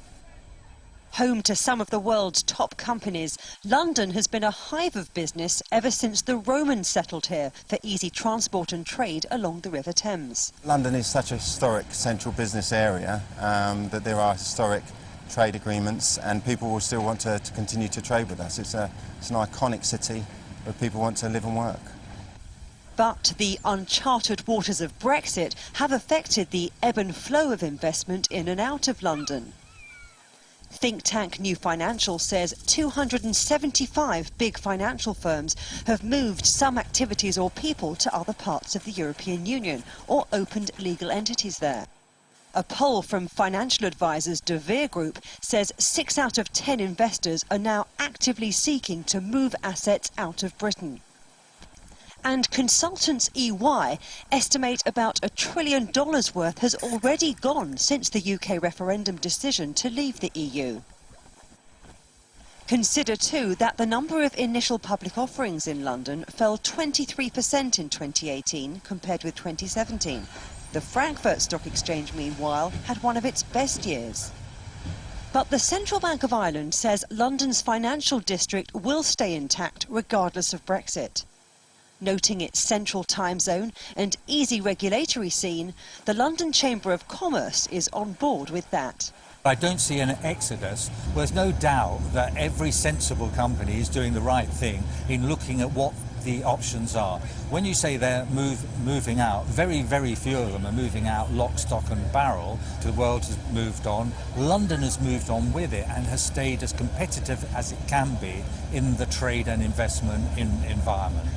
Home to some of the world's top companies, London has been a hive of business ever since the Romans settled here for easy transport and trade along the River Thames. London is such a historic central business area that there are historic trade agreements, and people will still want to continue to trade with us. It's an iconic city where people want to live and work. But the uncharted waters of Brexit have affected the ebb and flow of investment in and out of London. Think tank New Financial says 275 big financial firms have moved some activities or people to other parts of the European Union or opened legal entities there. A poll from financial advisors De Veer Group says 6 out of 10 investors are now actively seeking to move assets out of Britain. And consultants EY estimate about $1 trillion worth has already gone since the UK referendum decision to leave the EU. Consider too that the number of initial public offerings in London fell 23% in 2018 compared with 2017. The Frankfurt Stock Exchange, meanwhile, had one of its best years. But the Central Bank of Ireland says London's financial district will stay intact regardless of Brexit. Noting its central time zone and easy regulatory scene, the London Chamber of Commerce is on board with that. I don't see an exodus. There's no doubt that every sensible company is doing the right thing in looking at what the options are. When you say they're moving out, very, very few of them are moving out lock, stock and barrel. The world has moved on. London has moved on with it and has stayed as competitive as it can be in the trade and investment environment.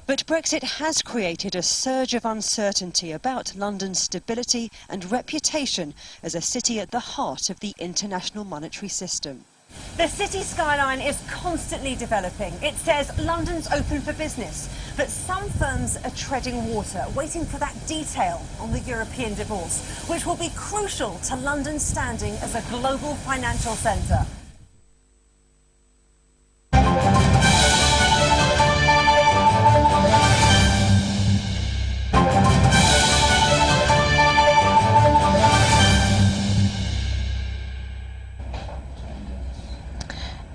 But Brexit has created a surge of uncertainty about London's stability and reputation as a city at the heart of the international monetary system. The city skyline is constantly developing. It says London's open for business, but some firms are treading water, waiting for that detail on the European divorce, which will be crucial to London's standing as a global financial centre.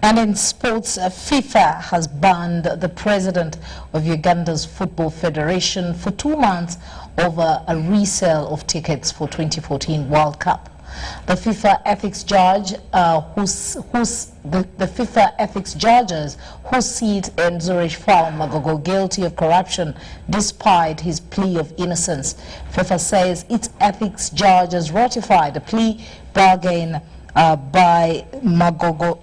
And in sports, FIFA has banned the president of Uganda's Football Federation for 2 months over a resale of tickets for 2014 World Cup. The FIFA ethics judge, the FIFA ethics judges whose seat in Zurich found Magogo guilty of corruption despite his plea of innocence. FIFA says its ethics judges ratified the plea bargain by Magogo.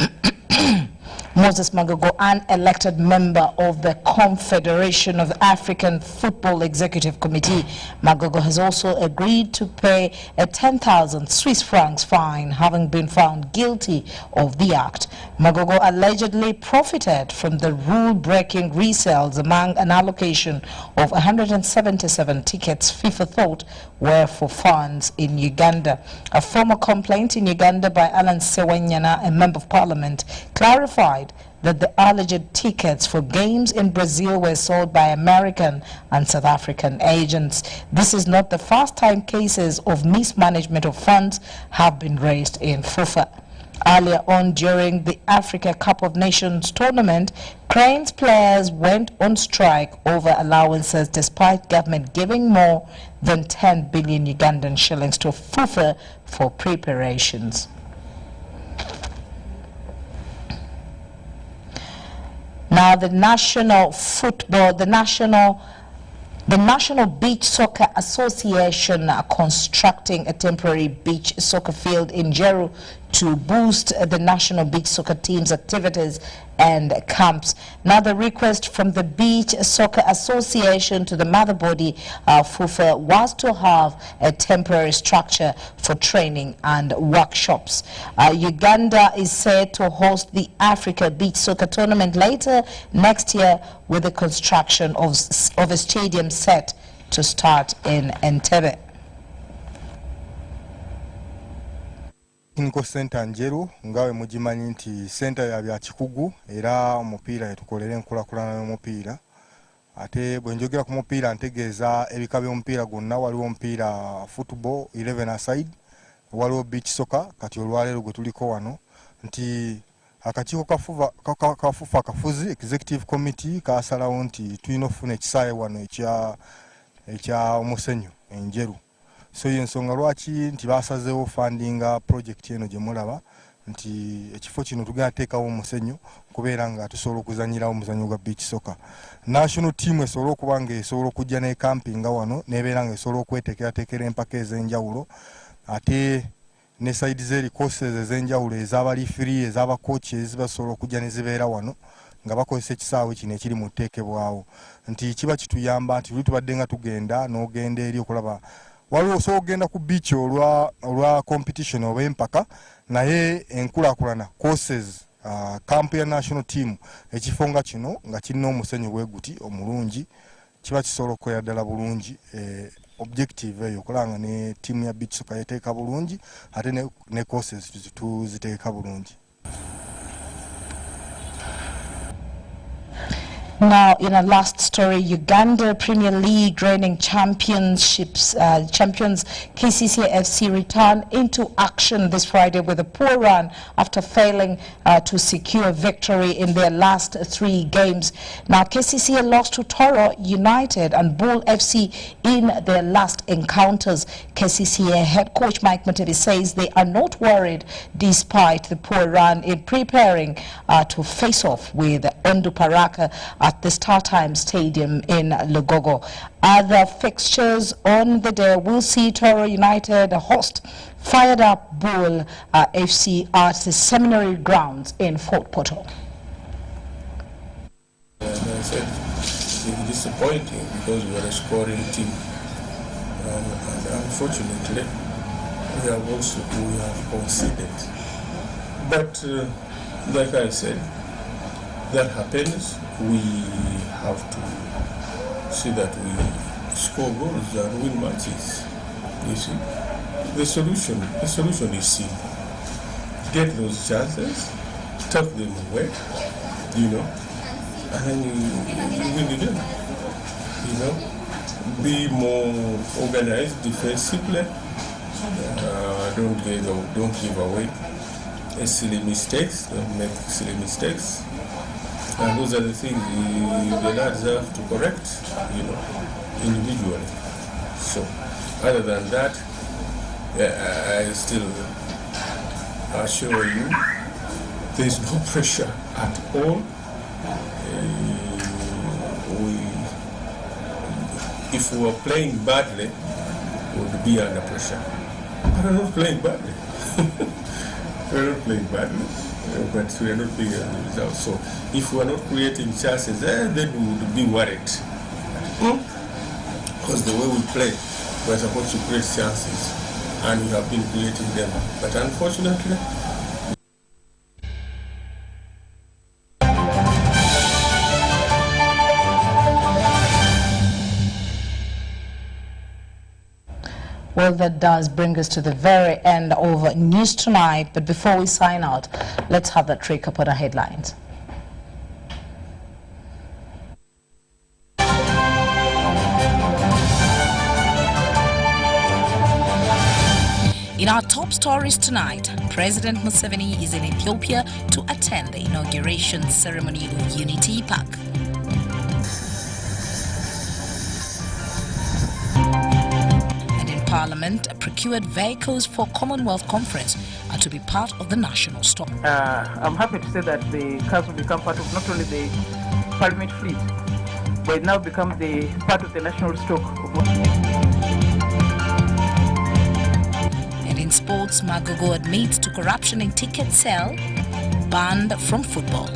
Moses Magogo, an elected member of the Confederation of African Football Executive Committee. Magogo has also agreed to pay a 10,000 Swiss francs fine, having been found guilty of the act. Magogo allegedly profited from the rule-breaking resales among an allocation of 177 tickets FIFA thought were for funds in Uganda. A former complaint in Uganda by Alan Sewenyana, a member of parliament, clarified that the alleged tickets for games in Brazil were sold by American and South African agents. This is not the first time cases of mismanagement of funds have been raised in FIFA. Earlier on, during the Africa Cup of Nations tournament, Cranes players went on strike over allowances despite government giving more than 10 billion Ugandan shillings to FIFA for preparations. Now, the National Beach Soccer Association are constructing a temporary beach soccer field in Jeru to boost the National Beach Soccer team's activities and camps. Now, the request from the Beach Soccer Association to the mother body, FIFA, was to have a temporary structure for training and workshops. Uganda is set to host the Africa Beach Soccer Tournament later next year, with the construction of a stadium set to start in Entebbe. Nko center Njeru ngawe mujimanyi nti center ya bya kikugu era omupiira yetukolera enkulakulana y'omupiira ate bwe njogera ku mupiira ntegeeza ebika by'omupiira gwonna waliwo omupiira football 11 aside waliwo beach soccer kati olwaleero gwe tuliko wano nti akakiiko kafufa kafuzi executive committee kasalawo nti tulina okufuna ekisaawe wano ekya omusenyu enjeru. So yensonga lwaki nti basazeewo fundinga project eno gye mulaba nti ekifo kino tugenda teekawo omusenyu kubeera nga tusobola okuzanyirawo omuzannyo gwa beach soccer. National team esobola okuba nga esobola okujja ne campinga wano nebeera nga esobola okweteekerateekera empaka ez'enjawulo ate ne side zeri courses ez'enjawulo ez'abali free ez'aba coaches basobola okujja ne zibeera wano nga bakozesa ekisaawe kino ekiri mu tteekebwawo nti kiba kituyamba nti luli tubadde nga tugenda n'ogenda eri okulaba waliwo osobola okugenda ku beach olwa competition oba empaka naye enkulaakulana courses camp ya national team ekifo nga kino nga kirina omusenyu bwe guti omulungi kiba kisobola okukolera ddala bulungi objective eyo okulanga ne team ya beach soccer yeteeka bulungi ate ne courses tuziteeka bulungi. Now, in a last story, Uganda Premier League reigning champions KCCA FC return into action this Friday with a poor run after failing to secure victory in their last 3 games. Now, KCCA lost to Toro United and Bull FC in their last encounters. KCCA head coach Mike Mutebi says they are not worried despite the poor run in preparing to face off with Onduparaka at the StarTimes Stadium in Lugogo. Other fixtures on the day will see Toro United host Fired Up Bull FC at the Seminary Grounds in Fort Portal. is disappointing because we are a scoring team. And unfortunately, we have conceded. But like I said, that happens. We have to see that we score goals and win matches. You see, the solution is simple. Get those chances, tuck them away, and then you win the game. Be more organized defensively. Don't give away silly mistakes. Don't make silly mistakes. And those are the things the lads have to correct, individually. So, other than that, I still assure you, there is no pressure at all. If we were playing badly, we would be under pressure. But we're not playing badly. We're not playing badly, but we are not being a result. So if we are not creating chances, then we would be worried. Because the way we play, we're supposed to create chances, and we have been creating them. But unfortunately, well, that does bring us to the very end of News Tonight. But before we sign out, let's have that recap on the headlines. In our top stories tonight, President Museveni is in Ethiopia to attend the inauguration ceremony of Unity Park. Parliament procured vehicles for Commonwealth Conference are to be part of the national stock. I'm happy to say that the cars will become part of not only the Parliament fleet, but it now becomes the part of the national stock. And in sports, Magogo admits to corruption in ticket sale, banned from football.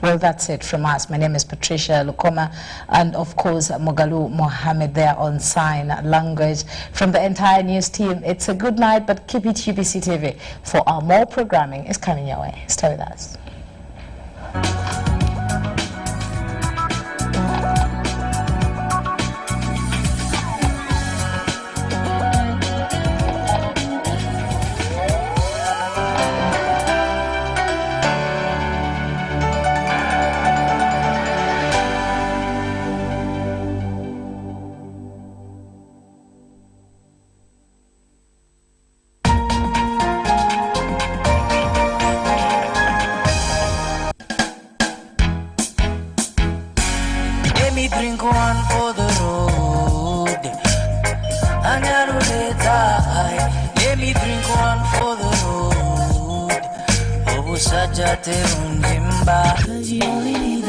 Well, that's it from us. My name is Patricia Lukoma, and of course, Mogalu Mohammed there on sign language. From the entire news team, it's a good night, but keep it UBC TV for our more programming is coming your way. Stay with us. Drink one for the road. Let me drink one for the road. Cause you only need